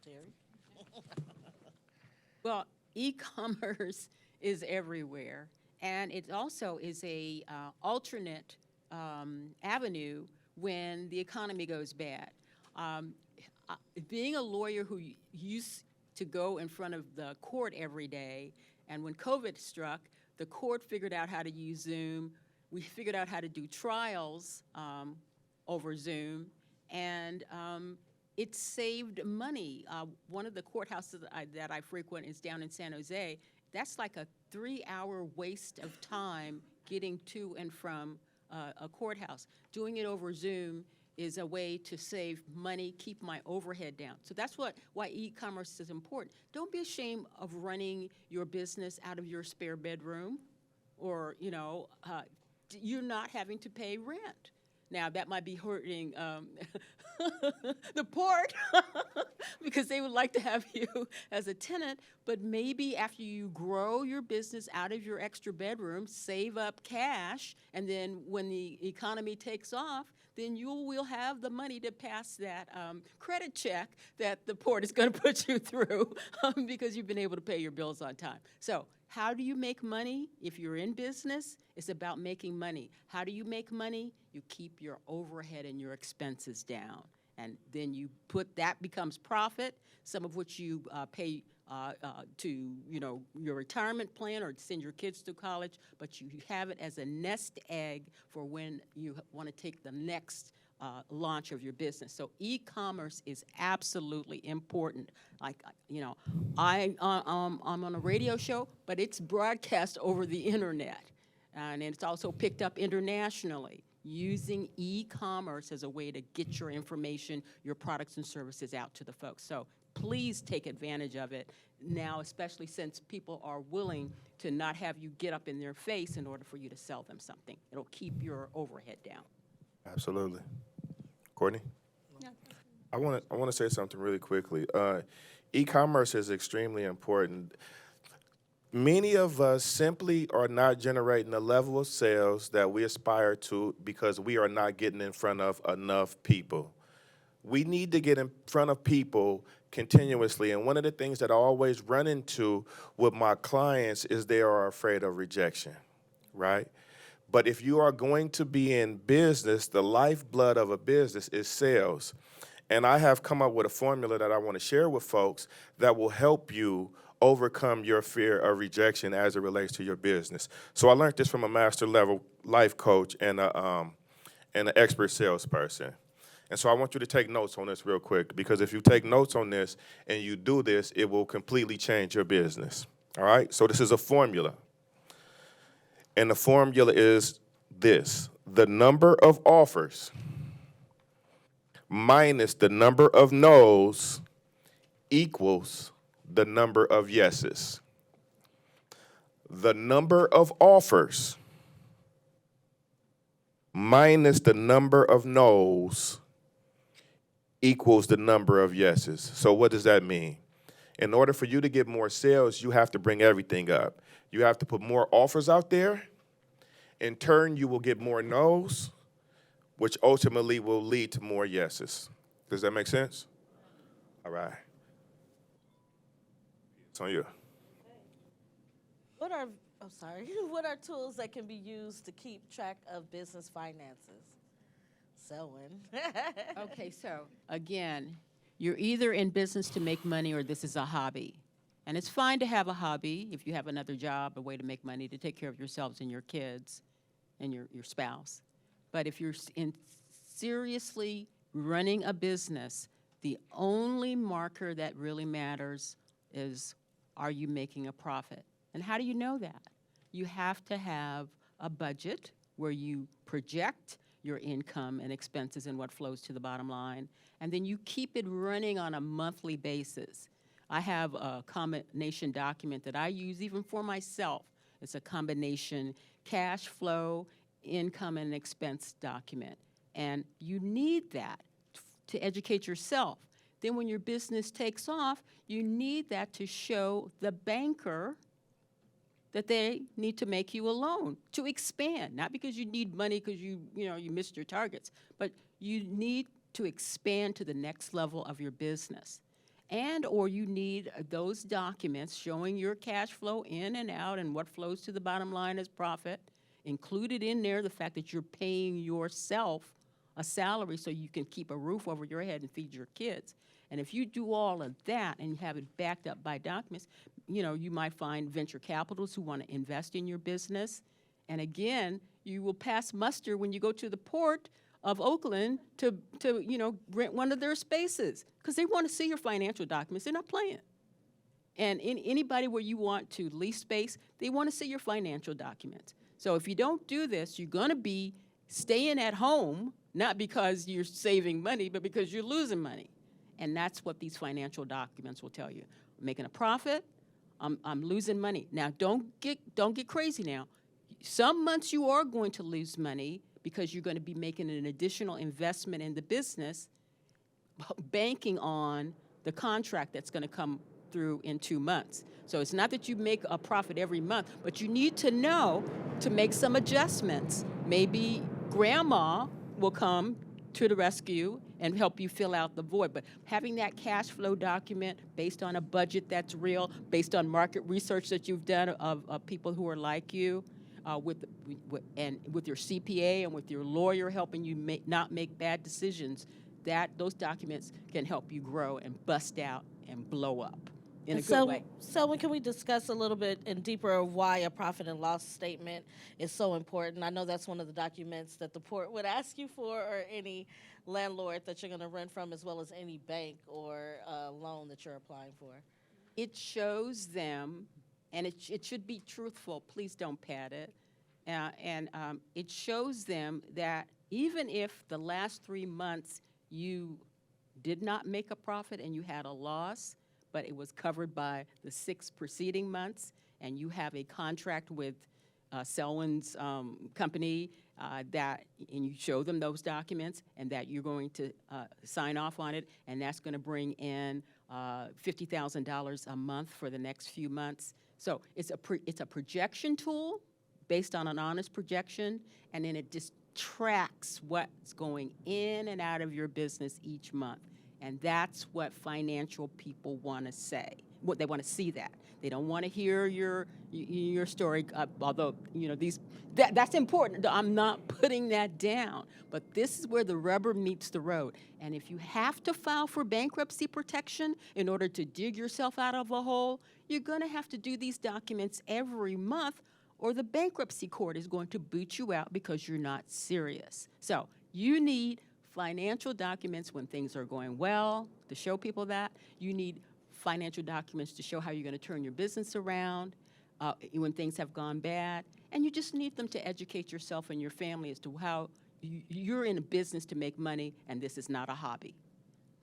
Speaker 6: Terry?
Speaker 8: Well, e-commerce is everywhere, and it also is a alternate avenue when the economy goes bad. Being a lawyer who used to go in front of the court every day, and when COVID struck, the court figured out how to use Zoom. We figured out how to do trials over Zoom, and it saved money. One of the courthouses that I frequent is down in San Jose. That's like a 3-hour waste of time getting to and from a courthouse. Doing it over Zoom is a way to save money, keep my overhead down. So that's why e-commerce is important. Don't be ashamed of running your business out of your spare bedroom, or you're not having to pay rent. Now, that might be hurting the port because they would like to have you as a tenant, but maybe after you grow your business out of your extra bedroom, save up cash, and then when the economy takes off, then you will have the money to pass that credit check that the port is going to put you through because you've been able to pay your bills on time. So how do you make money? If you're in business, it's about making money. How do you make money? You keep your overhead and your expenses down. And then that becomes profit, some of which you pay to your retirement plan or send your kids to college, but you have it as a nest egg for when you want to take the next launch of your business. So e-commerce is absolutely important. Like, I'm on a radio show, but it's broadcast over the internet, and it's also picked up internationally. Using e-commerce as a way to get your information, your products and services out to the folks. So please take advantage of it now, especially since people are willing to not have you get up in their face in order for you to sell them something. It'll keep your overhead down.
Speaker 2: Absolutely. Courtney?
Speaker 5: Yeah.
Speaker 2: I want to say something really quickly. E-commerce is extremely important. Many of us simply are not generating the level of sales that we aspire to because we are not getting in front of enough people. We need to get in front of people continuously, and one of the things that I always run into with my clients is they are afraid of rejection, right? But if you are going to be in business, the lifeblood of a business is sales. And I have come up with a formula that I want to share with folks that will help you overcome your fear of rejection as it relates to your business. So I learned this from a master level life coach and an expert salesperson. And so I want you to take notes on this real quick, because if you take notes on this and you do this, it will completely change your business. All right? So this is a formula. And the formula is this: the number of offers minus the number of no's equals the number of yeses. The number of offers minus the number of no's equals the number of yeses. So what does that mean? In order for you to get more sales, you have to bring everything up. You have to put more offers out there. In turn, you will get more no's, which ultimately will lead to more yeses. Does that make sense? All right. It's on you.
Speaker 6: What are tools that can be used to keep track of business finances? Selwyn.
Speaker 8: Okay, so again, you're either in business to make money or this is a hobby. And it's fine to have a hobby if you have another job, a way to make money, to take care of yourselves and your kids and your spouse. But if you're seriously running a business, the only marker that really matters is, are you making a profit? And how do you know that? You have to have a budget where you project your income and expenses and what flows to the bottom line, and then you keep it running on a monthly basis. I have a combination document that I use even for myself. It's a combination cash flow, income, and expense document. And you need that to educate yourself. Then when your business takes off, you need that to show the banker that they need to make you a loan to expand, not because you need money because you missed your targets, but you need to expand to the next level of your business. And or you need those documents showing your cash flow in and out and what flows to the bottom line as profit, included in there the fact that you're paying yourself a salary so you can keep a roof over your head and feed your kids. And if you do all of that and you have it backed up by documents, you might find venture capitalists who want to invest in your business. And again, you will pass muster when you go to the port of Oakland to rent one of their spaces because they want to see your financial documents. They're not playing. And anybody where you want to lease space, they want to see your financial documents. So if you don't do this, you're going to be staying at home, not because you're saving money, but because you're losing money. And that's what these financial documents will tell you. I'm making a profit, I'm losing money. Now, don't get crazy now. Some months you are going to lose money because you're going to be making an additional investment in the business, banking on the contract that's going to come through in 2 months. So it's not that you make a profit every month, but you need to know to make some adjustments. Maybe grandma will come to the rescue and help you fill out the void. But having that cash flow document based on a budget that's real, based on market research that you've done of people who are like you, with your CPA and with your lawyer helping you not make bad decisions, those documents can help you grow and bust out and blow up in a good way.
Speaker 6: So can we discuss a little bit in deeper why a profit and loss statement is so important? I know that's one of the documents that the port would ask you for, or any landlord that you're going to rent from, as well as any bank or loan that you're applying for.
Speaker 8: It shows them, and it should be truthful. Please don't pad it. It shows them that even if the last 3 months you did not make a profit and you had a loss, but it was covered by the 6 preceding months, and you have a contract with Selwyn's company and you show them those documents and that you're going to sign off on it, and that's going to bring in $50,000 a month for the next few months. So it's a projection tool based on an honest projection, and then it just tracks what's going in and out of your business each month. And that's what financial people want to say. What they want to see that. They don't want to hear your story, although that's important. I'm not putting that down. But this is where the rubber meets the road. And if you have to file for bankruptcy protection in order to dig yourself out of a hole, you're going to have to do these documents every month, or the bankruptcy court is going to boot you out because you're not serious. So you need financial documents when things are going well to show people that. You need financial documents to show how you're going to turn your business around when things have gone bad. And you just need them to educate yourself and your family as to how you're in a business to make money, and this is not a hobby.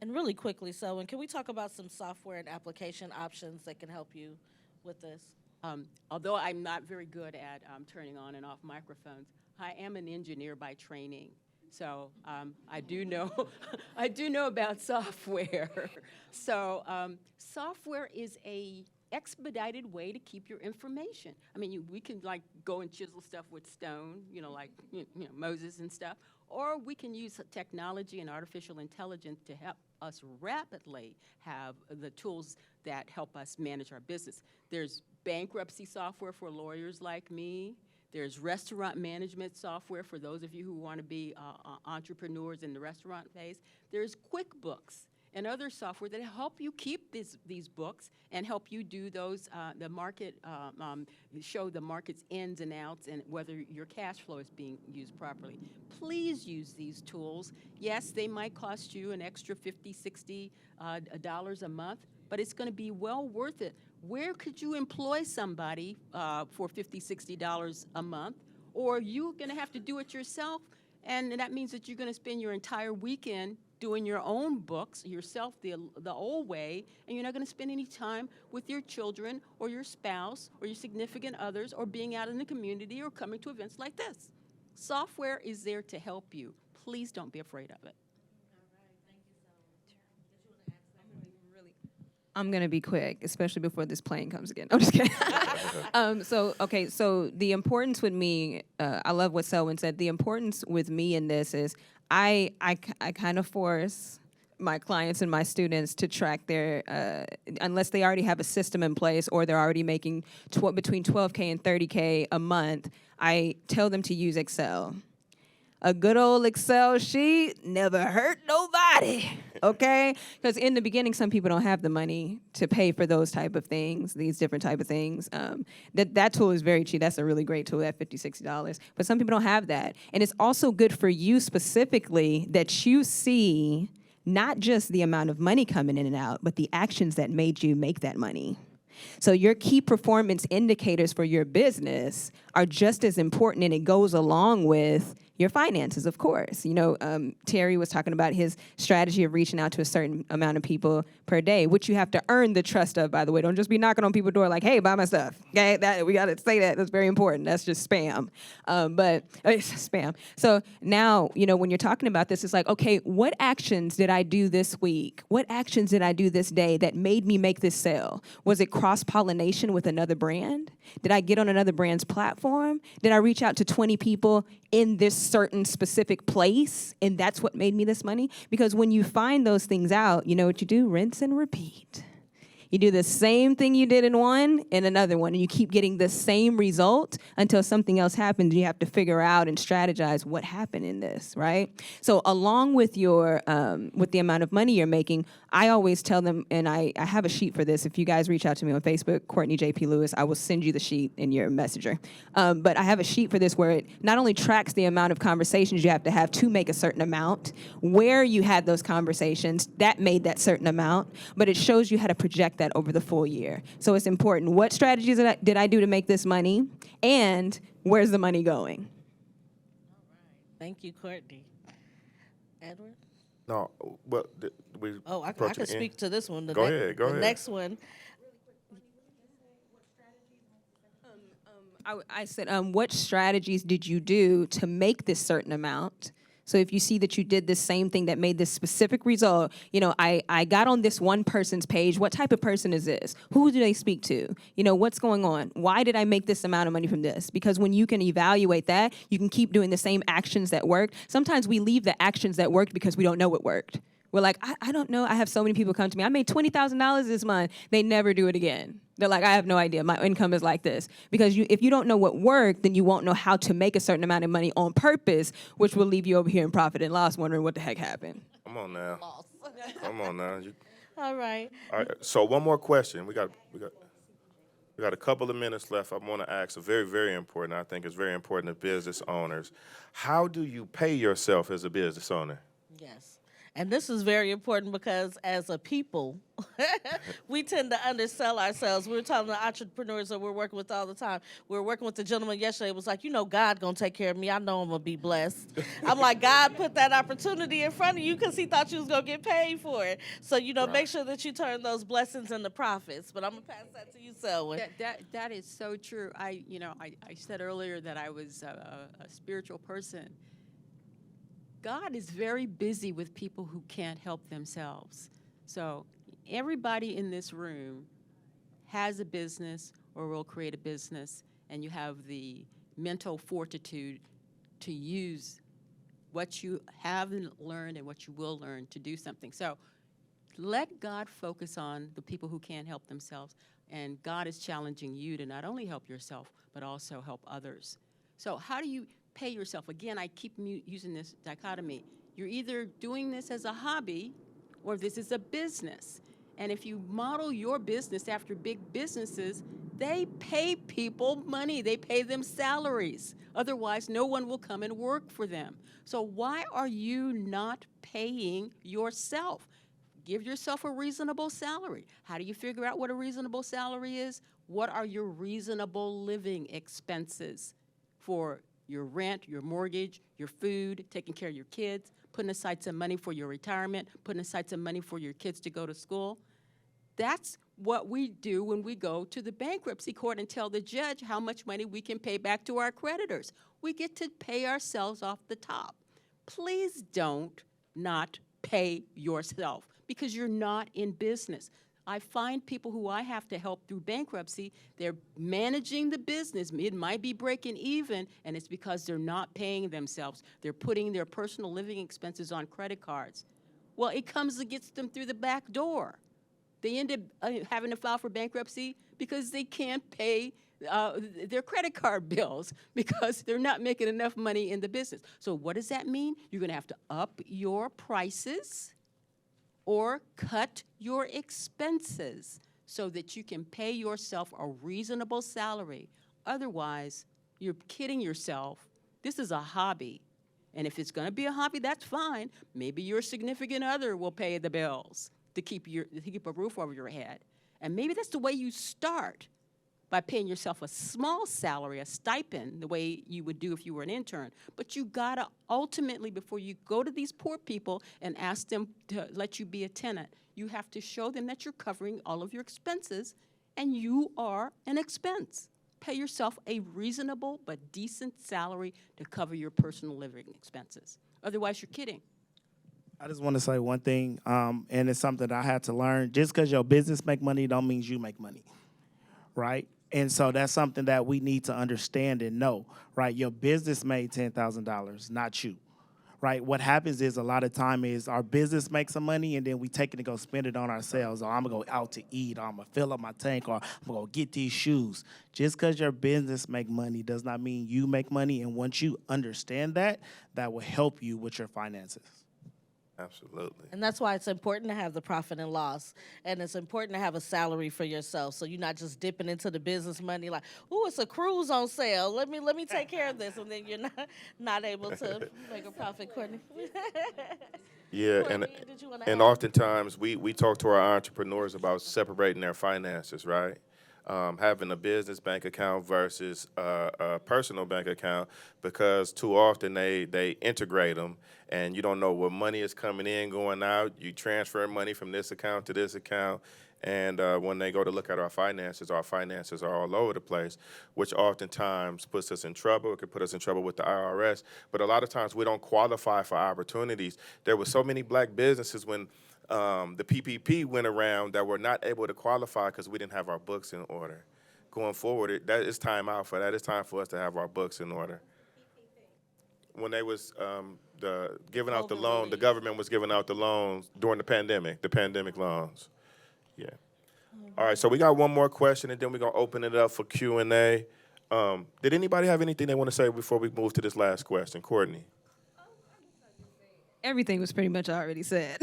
Speaker 6: And really quickly, Selwyn, can we talk about some software and application options that can help you with this?
Speaker 8: Although I'm not very good at turning on and off microphones, I am an engineer by training. So I do know about software. So software is a expedited way to keep your information. I mean, we can go and chisel stuff with stone, like Moses and stuff, or we can use technology and artificial intelligence to help us rapidly have the tools that help us manage our business. There's bankruptcy software for lawyers like me. There's restaurant management software for those of you who want to be entrepreneurs in the restaurant phase. There's QuickBooks and other software that help you keep these books and help you do those, show the market's ins and outs and whether your cash flow is being used properly. Please use these tools. Yes, they might cost you an extra $50, $60 a month, but it's going to be well worth it. Where could you employ somebody for $50, $60 a month, or you're going to have to do it yourself, and that means that you're going to spend your entire weekend doing your own books yourself the old way, and you're not going to spend any time with your children or your spouse or your significant others or being out in the community or coming to events like this. Software is there to help you. Please don't be afraid of it.
Speaker 9: I'm gonna be quick, especially before this plane comes again. I'm just kidding. So the importance with me, I love what Selwyn said. The importance with me in this is I kind of force my clients and my students to track their, unless they already have a system in place or they're already making between $12K and $30K a month, I tell them to use Excel. A good old Excel sheet never hurt nobody, okay? Because in the beginning, some people don't have the money to pay for those type of things, these different type of things. That tool is very cheap. That's a really great tool at $50, $60. But some people don't have that. And it's also good for you specifically that you see not just the amount of money coming in and out, but the actions that made you make that money. So your key performance indicators for your business are just as important, and it goes along with your finances, of course. You know, Terry was talking about his strategy of reaching out to a certain amount of people per day, which you have to earn the trust of, by the way. Don't just be knocking on people's door like, hey, buy my stuff. Okay, we got to say that. That's very important. That's just spam. But it's spam. So now, you know, when you're talking about this, it's like, okay, what actions did I do this week? What actions did I do this day that made me make this sale? Was it cross-pollination with another brand? Did I get on another brand's platform? Did I reach out to 20 people in this certain specific place, and that's what made me this money? Because when you find those things out, you know what you do? Rinse and repeat. You do the same thing you did in one in another one, and you keep getting the same result until something else happens. You have to figure out and strategize what happened in this, right? So along with your with the amount of money you're making, I always tell them, and I have a sheet for this. If you guys reach out to me on Facebook, Courtney JP Lewis, I will send you the sheet in your messenger. But I have a sheet for this where it not only tracks the amount of conversations you have to make a certain amount, where you had those conversations that made that certain amount, but it shows you how to project that over the full year. So it's important. What strategies did I do to make this money, and where's the money going?
Speaker 6: Thank you, Courtney. Edward?
Speaker 2: No, well, we.
Speaker 6: Oh, I
Speaker 2: approaching
Speaker 6: can
Speaker 2: the end.
Speaker 6: speak to this one.
Speaker 2: Go ahead, go
Speaker 6: the
Speaker 2: ahead.
Speaker 6: next one.
Speaker 9: I said, what strategies did you do to make this certain amount? So if you see that you did the same thing that made this specific result, you know, I got on this one person's page. What type of person is this? Who do they speak to? You know, what's going on? Why did I make this amount of money from this? Because when you can evaluate that, you can keep doing the same actions that worked. Sometimes we leave the actions that worked because we don't know what worked. We're like, I don't know. I have so many people come to me. I made $20,000 this month. They never do it again. They're like, I have no idea. My income is like this. Because if you don't know what worked, then you won't know how to make a certain amount of money on purpose, which will leave you over here in profit and loss wondering what the heck happened.
Speaker 2: Come on now. Come on now.
Speaker 6: All right.
Speaker 2: All right. So one more question. We got a couple of minutes left. I want to ask a very, very important. I think it's very important to business owners. How do you pay yourself as a business owner?
Speaker 6: Yes. And this is very important because as a people, we tend to undersell ourselves. We're telling the entrepreneurs that we're working with all the time. We were working with the gentleman yesterday. It was like, you know, God going to take care of me. I know I'm going to be blessed. I'm like, God put that opportunity in front of you because he thought you was going to get paid for it. So, you know, make sure that you turn those blessings into profits. But I'm going to pass that to you, Selwyn.
Speaker 8: That is so true. I said earlier that I was a spiritual person. God is very busy with people who can't help themselves. So everybody in this room has a business or will create a business, and you have the mental fortitude to use what you have learned and what you will learn to do something. So let God focus on the people who can't help themselves, and God is challenging you to not only help yourself, but also help others. So how do you pay yourself? Again, I keep using this dichotomy. You're either doing this as a hobby or this is a business. And if you model your business after big businesses, they pay people money. They pay them salaries. Otherwise, no one will come and work for them. So why are you not paying yourself? Give yourself a reasonable salary. How do you figure out what a reasonable salary is? What are your reasonable living expenses for your rent, your mortgage, your food, taking care of your kids, putting aside some money for your retirement, putting aside some money for your kids to go to school. That's what we do when we go to the bankruptcy court and tell the judge how much money we can pay back to our creditors. We get to pay ourselves off the top. Please don't not pay yourself because you're not in business. I find people who I have to help through bankruptcy, they're managing the business. It might be breaking even, and it's because they're not paying themselves. They're putting their personal living expenses on credit cards. Well, it comes and gets them through the back door. They end up having to file for bankruptcy because they can't pay their credit card bills because they're not making enough money in the business. So what does that mean? You're going to have to up your prices or cut your expenses so that you can pay yourself a reasonable salary. Otherwise, you're kidding yourself. This is a hobby. And if it's going to be a hobby, that's fine. Maybe your significant other will pay the bills to keep a roof over your head. And maybe that's the way you start, by paying yourself a small salary, a stipend, the way you would do if you were an intern. But you gotta ultimately, before you go to these poor people and ask them to let you be a tenant, you have to show them that you're covering all of your expenses and you are an expense. Pay yourself a reasonable but decent salary to cover your personal living expenses. Otherwise, you're kidding.
Speaker 7: I just want to say one thing, and it's something that I had to learn. Just because your business make money don't mean you make money, right? And so that's something that we need to understand and know, right? Your business made $10,000, not you, right? What happens is a lot of time is our business makes some money and then we take it and go spend it on ourselves. Or I'm going to go out to eat, or I'm going to fill up my tank, or I'm going to get these shoes. Just because your business make money does not mean you make money. And once you understand that, that will help you with your finances.
Speaker 2: Absolutely.
Speaker 6: And that's why it's important to have the profit and loss. And it's important to have a salary for yourself, so you're not just dipping into the business money like, ooh, it's a cruise on sale. Let me take care of this. And then you're not able to make a profit, Courtney.
Speaker 2: Yeah,
Speaker 6: Courtney, did you wanna
Speaker 2: and
Speaker 6: add?
Speaker 2: oftentimes we talk to our entrepreneurs about separating their finances, right? Having a business bank account versus a personal bank account, because too often they integrate them and you don't know what money is coming in, going out. You transfer money from this account to this account, and when they go to look at our finances are all over the place, which oftentimes puts us in trouble. It could put us in trouble with the IRS, but a lot of times we don't qualify for opportunities. There were so many black businesses when the PPP went around that were not able to qualify because we didn't have our books in order. Going forward, that is time out for that. It's time for us to have our books in order. When they was giving out the loan, the government was giving out the loans during the pandemic loans. Yeah. All right, so we got one more question, and then we're going to open it up for Q&A. Did anybody have anything they want to say before we move to this last question? Courtney.
Speaker 9: Everything was pretty much already said.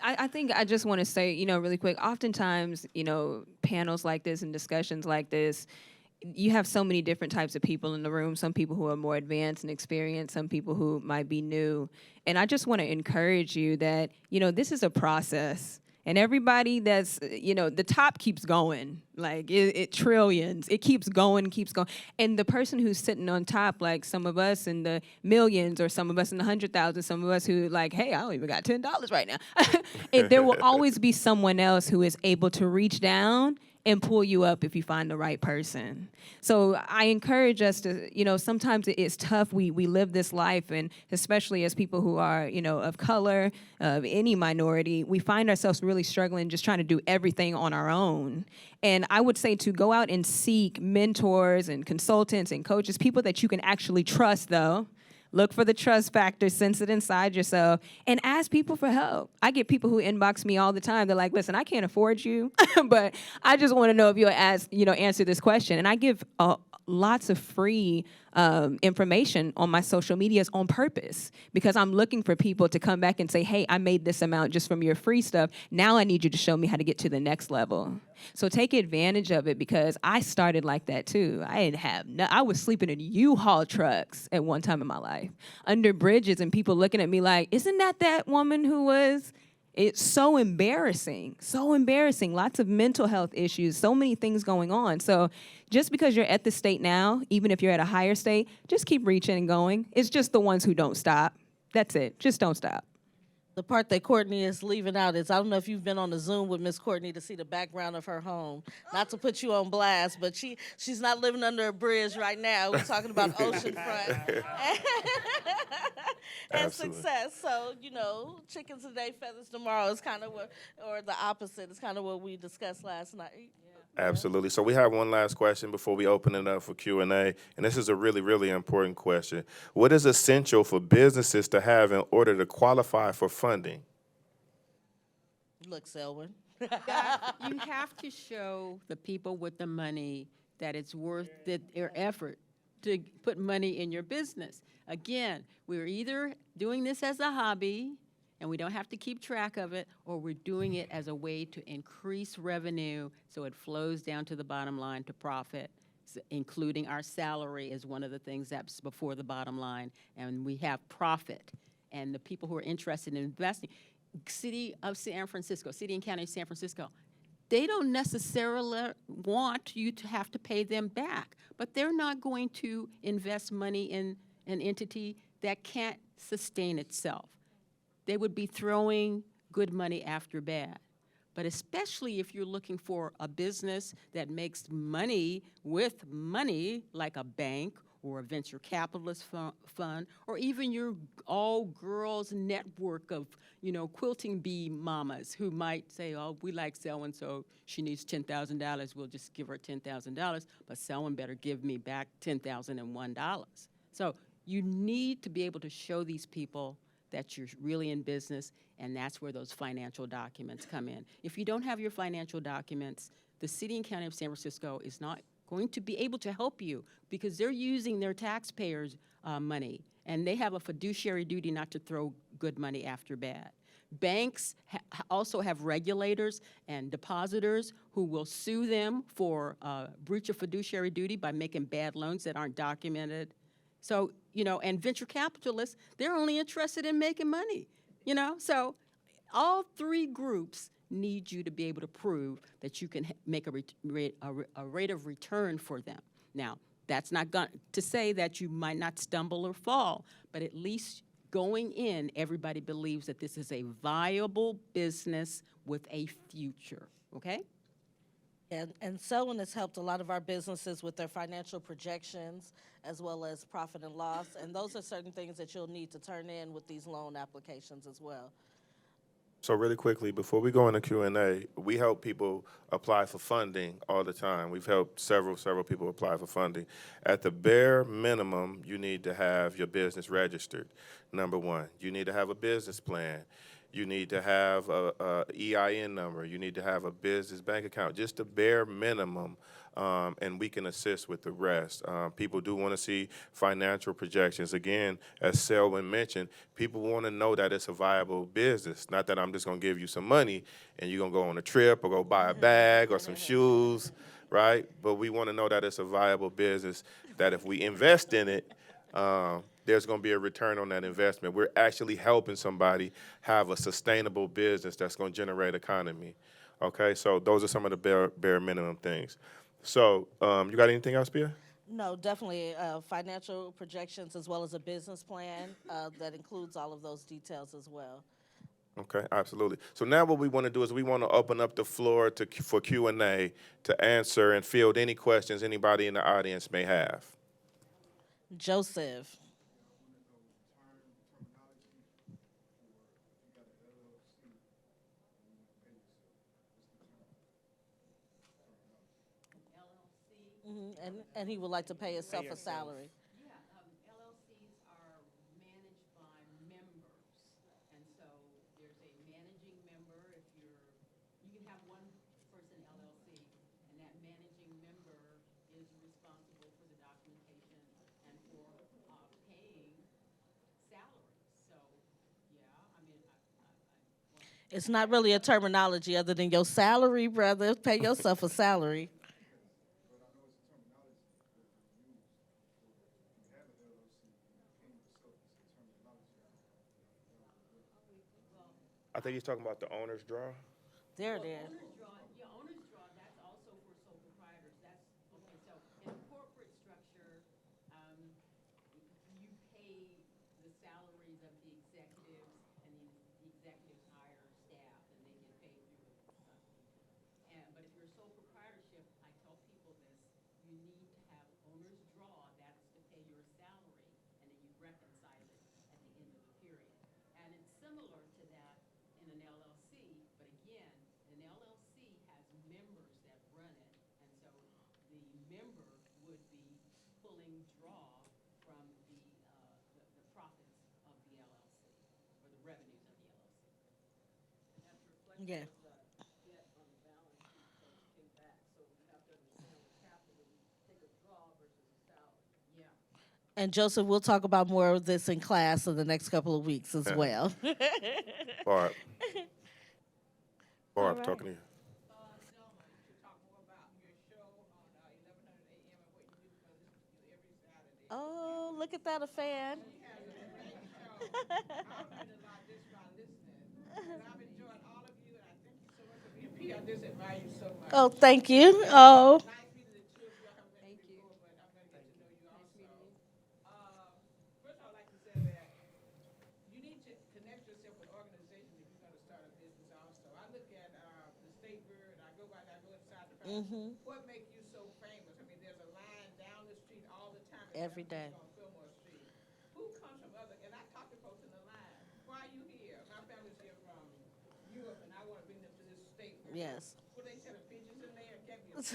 Speaker 9: I think I just want to say, really quick, oftentimes, panels like this and discussions like this, you have so many different types of people in the room, some people who are more advanced and experienced, some people who might be new. And I just want to encourage you that, this is a process. And everybody that's, the top keeps going, like it trillions. It keeps going. And the person who's sitting on top, like some of us in the millions, or some of us in the 100,000, some of us who like, hey, I don't even got $10 right now. There will always be someone else who is able to reach down and pull you up if you find the right person. So I encourage us to, sometimes it's tough. We live this life, and especially as people who are, of color, of any minority, we find ourselves really struggling just trying to do everything on our own. And I would say to go out and seek mentors and consultants and coaches, people that you can actually trust, though. Look for the trust factor, sense it inside yourself, and ask people for help. I get people who inbox me all the time. They're like, listen, I can't afford you, but I just want to know if you'll answer this question. And I give lots of free information on my social medias on purpose, because I'm looking for people to come back and say, hey, I made this amount just from your free stuff. Now I need you to show me how to get to the next level. So take advantage of it, because I started like that too. I was sleeping in U-Haul trucks at one time in my life, under bridges, and people looking at me like, isn't that woman who was? It's so embarrassing, so embarrassing. Lots of mental health issues, so many things going on. So just because you're at the state now, even if you're at a higher state, just keep reaching and going. It's just the ones who don't stop. That's it. Just don't stop.
Speaker 6: The part that Courtney is leaving out is, I don't know if you've been on the Zoom with Miss Courtney to see the background of her home. Not to put you on blast, but she's not living under a bridge right now. We're talking about oceanfront and success. So, chickens today, feathers tomorrow is kind of what, or the opposite, is kind of what we discussed last night.
Speaker 2: Absolutely. So we have one last question before we open it up for Q&A, and this is a really, really important question. What is essential for businesses to have in order to qualify for funding?
Speaker 6: Look, Selwyn.
Speaker 8: You have to show the people with the money that it's worth their effort to put money in your business. Again, we're either doing this as a hobby, and we don't have to keep track of it, or we're doing it as a way to increase revenue so it flows down to the bottom line to profit, including our salary is one of the things that's before the bottom line, and we have profit. And the people who are interested in investing, City of San Francisco, City and County of San Francisco, they don't necessarily want you to have to pay them back, but they're not going to invest money in an entity that can't sustain itself. They would be throwing good money after bad. But especially if you're looking for a business that makes money with money, like a bank or a venture capitalist fund, or even your all-girls network of, quilting bee mamas who might say, oh, we like Selwyn, so she needs $10,000. We'll just give her $10,000, but Selwyn better give me back $10,001. So you need to be able to show these people that you're really in business, and that's where those financial documents come in. If you don't have your financial documents, the City and County of San Francisco is not going to be able to help you because they're using their taxpayers' money, and they have a fiduciary duty not to throw good money after bad. Banks also have regulators and depositors who will sue them for breach of fiduciary duty by making bad loans that aren't documented. So, and venture capitalists, they're only interested in making money, So all three groups need you to be able to prove that you can make a rate of return for them. Now, that's not going to say that you might not stumble or fall, but at least going in, everybody believes that this is a viable business with a future, okay?
Speaker 6: And Selwyn has helped a lot of our businesses with their financial projections as well as profit and loss, and those are certain things that you'll need to turn in with these loan applications as well.
Speaker 2: So really quickly, before we go into Q&A, we help people apply for funding all the time. We've helped several people apply for funding. At the bare minimum, you need to have your business registered, number one. You need to have a business plan. You need to have a EIN number. You need to have a business bank account, just the bare minimum, and we can assist with the rest. People do want to see financial projections. Again, as Selwyn mentioned, people want to know that it's a viable business, not that I'm just going to give you some money and you're going to go on a trip or go buy a bag or some shoes, right? But we want to know that it's a viable business, that if we invest in it, there's going to be a return on that investment. We're actually helping somebody have a sustainable business that's going to generate economy. Okay, so those are some of the bare minimum things. So you got anything else, Pia?
Speaker 6: No, definitely financial projections as well as a business plan that includes all of those details as well.
Speaker 2: Okay, absolutely. So now what we want to do is we want to open up the floor for Q&A to answer and field any questions anybody in the audience may have.
Speaker 6: Joseph. And he would like to pay himself a salary.
Speaker 8: Yeah, LLCs are managed by members, and so there's a managing member. You can have one person LLC, and that managing member is responsible for the documentation and for paying salaries. So, yeah,
Speaker 6: It's not really a terminology other than your salary, brother. Pay yourself a salary.
Speaker 2: I think he's talking about the owner's draw.
Speaker 6: There it is.
Speaker 8: Yeah, owner's draw, that's also for sole proprietors. That's, okay, so in corporate structure, you pay the salaries of the executives, and the executives hire staff, and they get paid through it. But if you're a sole proprietorship, I tell people this, you need to have owner's draw, that's to pay your salary, and then you reconcile it at the end of the period. And it's similar to that in an LLC, but again, an LLC has members that run it, and so the member would be pulling draw from the profits of the LLC, or the revenues of the LLC.
Speaker 6: Yeah. And Joseph, we'll talk about more of this in class in the next couple of weeks as well.
Speaker 2: Barb. Barb,
Speaker 6: right.
Speaker 2: talking to you.
Speaker 6: Oh, look at that, a fan. Oh, thank you. Oh. What makes you so famous? I mean, there's a line down the street all the time. Every day. On Fillmore Street. Who comes from other, and I talk to folks in the line. Why are you here? My family's here from Europe, and I want to bring them to this state. Yes. Well, they set up pigeons in there. Can't be But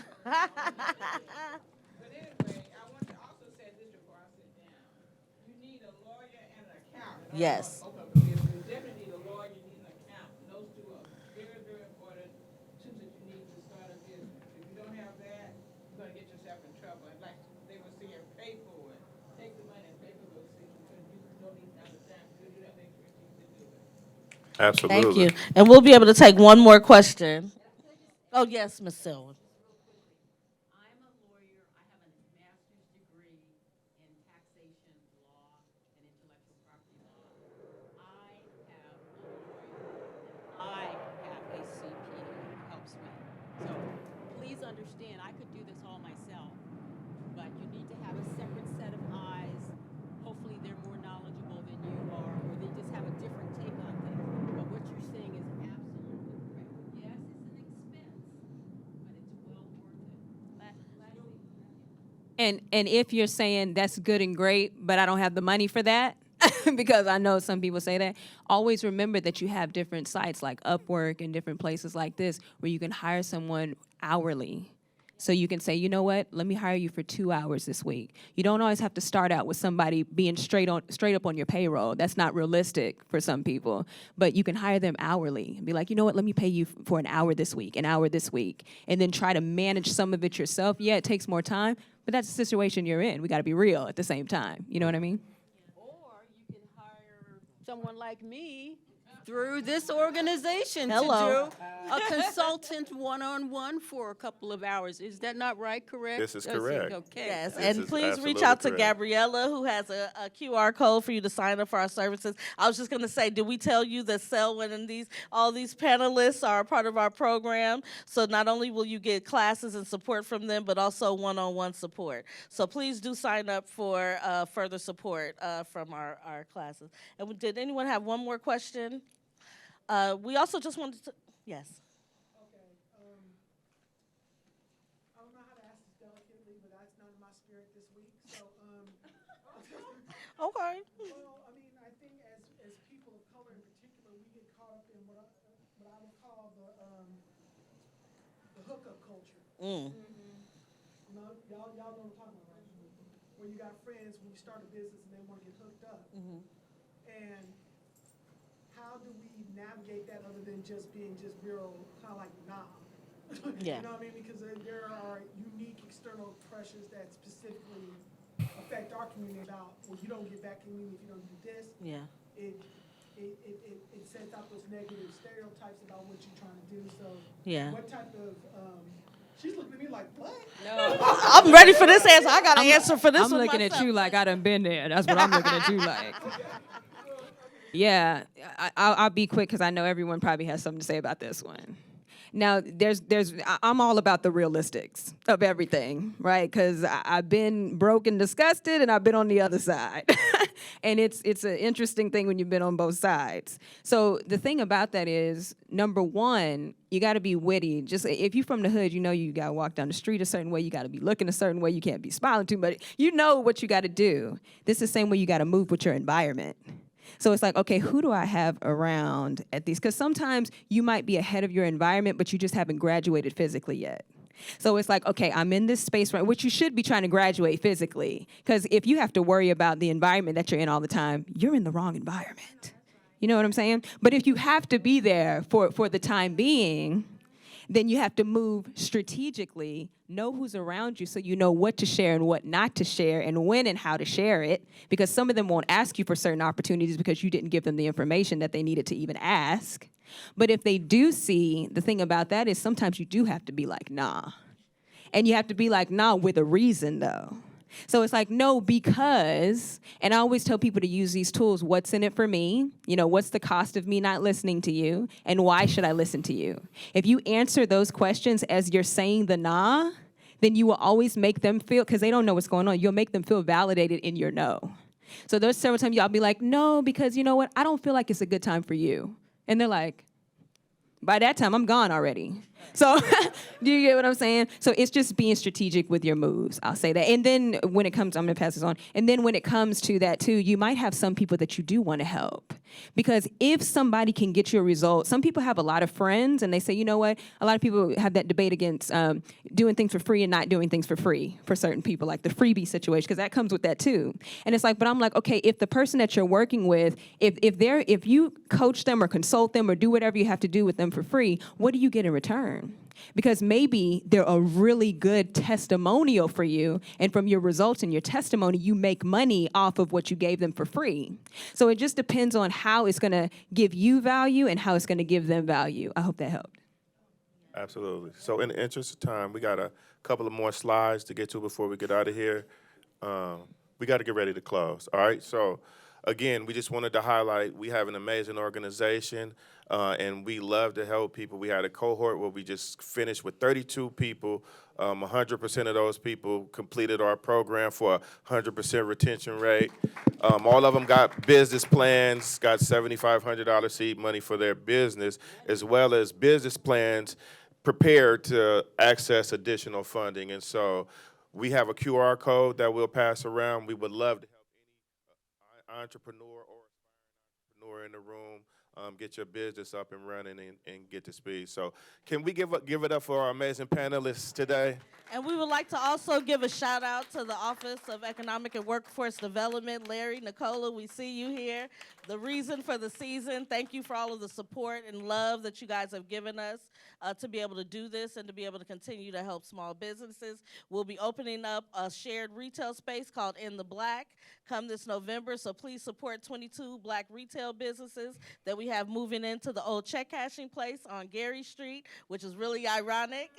Speaker 6: anyway, I want to also say this before I sit down. You need a lawyer and an accountant. Yes. You definitely need a lawyer, you need an accountant. Those two are very, very important tools that you need to start a business. If you don't have that, you're going to get yourself in trouble. And like they were saying, pay for it. Take the money and pay for those things because you don't need to have the time to do that expertise to do it.
Speaker 2: Absolutely.
Speaker 6: Thank you. And we'll be able to take one more question. Oh, yes, Ms. Selwyn.
Speaker 8: I'm a lawyer. I have a master's degree in taxation law and intellectual property law. I have a lawyer and I have a CPA who helps me. So please understand, I could do this all myself, but you need to have a separate set of eyes. Hopefully they're more knowledgeable than you are, or they just have a different take on things. But what you're saying is absolutely correct. Yes, it's an expense, but it's well worth it. And if you're saying that's good and great, but I don't have the money for that, because I know some people say that, always remember that you have different sites like Upwork and different places like this where you can hire someone hourly. So you can say, you know what, let me hire you for 2 hours this week. You don't always have to start out with somebody being straight up on your payroll. That's not realistic for some people. But you can hire them hourly and be like, you know what, let me pay you for an hour this week, and then try to manage some of it yourself. Yeah, it takes more time, but that's the situation you're in. We got to be real at the same time. You know what I mean?
Speaker 9: Or you can hire someone like me through this organization
Speaker 6: Hello.
Speaker 9: to do a consultant one-on-one for a couple of hours. Is that not right, correct?
Speaker 2: This is correct.
Speaker 9: Okay.
Speaker 6: Yes,
Speaker 2: This
Speaker 6: and
Speaker 2: is
Speaker 6: please reach
Speaker 2: absolutely
Speaker 6: out to
Speaker 2: correct.
Speaker 6: Gabriella, who has a QR code for you to sign up for our services. I was just going to say, did we tell you that Selwyn and all these panelists are a part of our program? So not only will you get classes and support from them, but also one-on-one support. So please do sign up for further support from our classes. And did anyone have one more question? We also just wanted to, yes.
Speaker 10: Okay. I don't know how to ask this delicately, but that's not in my spirit this week. So,
Speaker 6: Okay.
Speaker 10: well, I mean, I think as people of color in particular, we get caught up in what I would call the hookup culture.
Speaker 6: Mm.
Speaker 10: You know, y'all know what I'm talking about, right? Where you got friends when you start a business and they want to get hooked up.
Speaker 6: Mm-hmm.
Speaker 10: And how do we navigate that other than just being real kind of like nah?
Speaker 6: Yeah.
Speaker 10: You know what I mean? Because there are unique external pressures that specifically affect our community about, well, you don't get back in me if you don't do this.
Speaker 6: Yeah.
Speaker 10: It sets out those negative stereotypes about what you're trying to do. So
Speaker 6: Yeah.
Speaker 10: what type of, she's looking at me like, what?
Speaker 6: I'm ready for this answer. I got an answer for this
Speaker 9: I'm
Speaker 6: one
Speaker 9: looking
Speaker 6: myself.
Speaker 9: at you like I done been there. That's what I'm looking at you like. Yeah, I'll be quick because I know everyone probably has something to say about this one. Now, I'm all about the realistics of everything, right? Because I've been broke and disgusted, and I've been on the other side. And it's an interesting thing when you've been on both sides. So the thing about that is, number one, you got to be witty. Just if you're from the hood, you know you got to walk down the street a certain way. You got to be looking a certain way. You can't be smiling too much. You know what you got to do. This is the same way you got to move with your environment. So it's like, okay, who do I have around at these? Because sometimes you might be ahead of your environment, but you just haven't graduated physically yet. So it's like, okay, I'm in this space, right, which you should be trying to graduate physically. Because if you have to worry about the environment that you're in all the time, you're in the wrong environment. You know what I'm saying? But if you have to be there for the time being, then you have to move strategically, know who's around you so you know what to share and what not to share and when and how to share it, because some of them won't ask you for certain opportunities because you didn't give them the information that they needed to even ask. But if they do see, the thing about that is sometimes you do have to be like, nah. And you have to be like, nah, with a reason, though. So it's like, no, because, and I always tell people to use these tools. What's in it for me? You know, what's the cost of me not listening to you? And why should I listen to you? If you answer those questions as you're saying the nah, then you will always make them feel, because they don't know what's going on, you'll make them feel validated in your no. So there's several times y'all be like, no, because you know what? I don't feel like it's a good time for you. And they're like, by that time, I'm gone already. So do you get what I'm saying? So it's just being strategic with your moves. I'll say that. And then when it comes, I'm going to pass this on. And then when it comes to that, too, you might have some people that you do want to help. Because if somebody can get you a result, some people have a lot of friends, and they say, you know what? A lot of people have that debate against doing things for free and not doing things for free for certain people, like the freebie situation, because that comes with that, too. And it's like, but I'm like, okay, if the person that you're working with, if you coach them or consult them or do whatever you have to do with them for free, what do you get in return? Because maybe they're a really good testimonial for you, and from your results and your testimony, you make money off of what you gave them for free. So it just depends on how it's going to give you value and how it's going to give them value. I hope that helped.
Speaker 2: Absolutely. So in the interest of time, we got a couple of more slides to get to before we get out of here. We got to get ready to close. All right. So again, we just wanted to highlight we have an amazing organization, and we love to help people. We had a cohort where we just finished with 32 people. 100% of those people completed our program for a 100% retention rate. All of them got business plans, got $7,500 seed money for their business, as well as business plans prepared to access additional funding. And so we have a QR code that we'll pass around. We would love to help any entrepreneur or aspiring entrepreneur in the room get your business up and running and get to speed. So can we give it up for our amazing panelists today?
Speaker 6: And we would like to also give a shout out to the Office of Economic and Workforce Development. Larry, Nicola, we see you here. The reason for the season, thank you for all of the support and love that you guys have given us to be able to do this and to be able to continue to help small businesses. We'll be opening up a shared retail space called In the Black come this November, so please support 22 Black retail businesses that we have moving into the old check cashing place on Gary Street, which is really ironic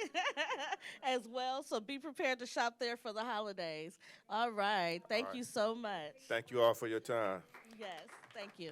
Speaker 6: as well. So be prepared to shop there for the holidays. All right. Thank you so much.
Speaker 2: Thank you all for your time.
Speaker 6: Yes. Thank you.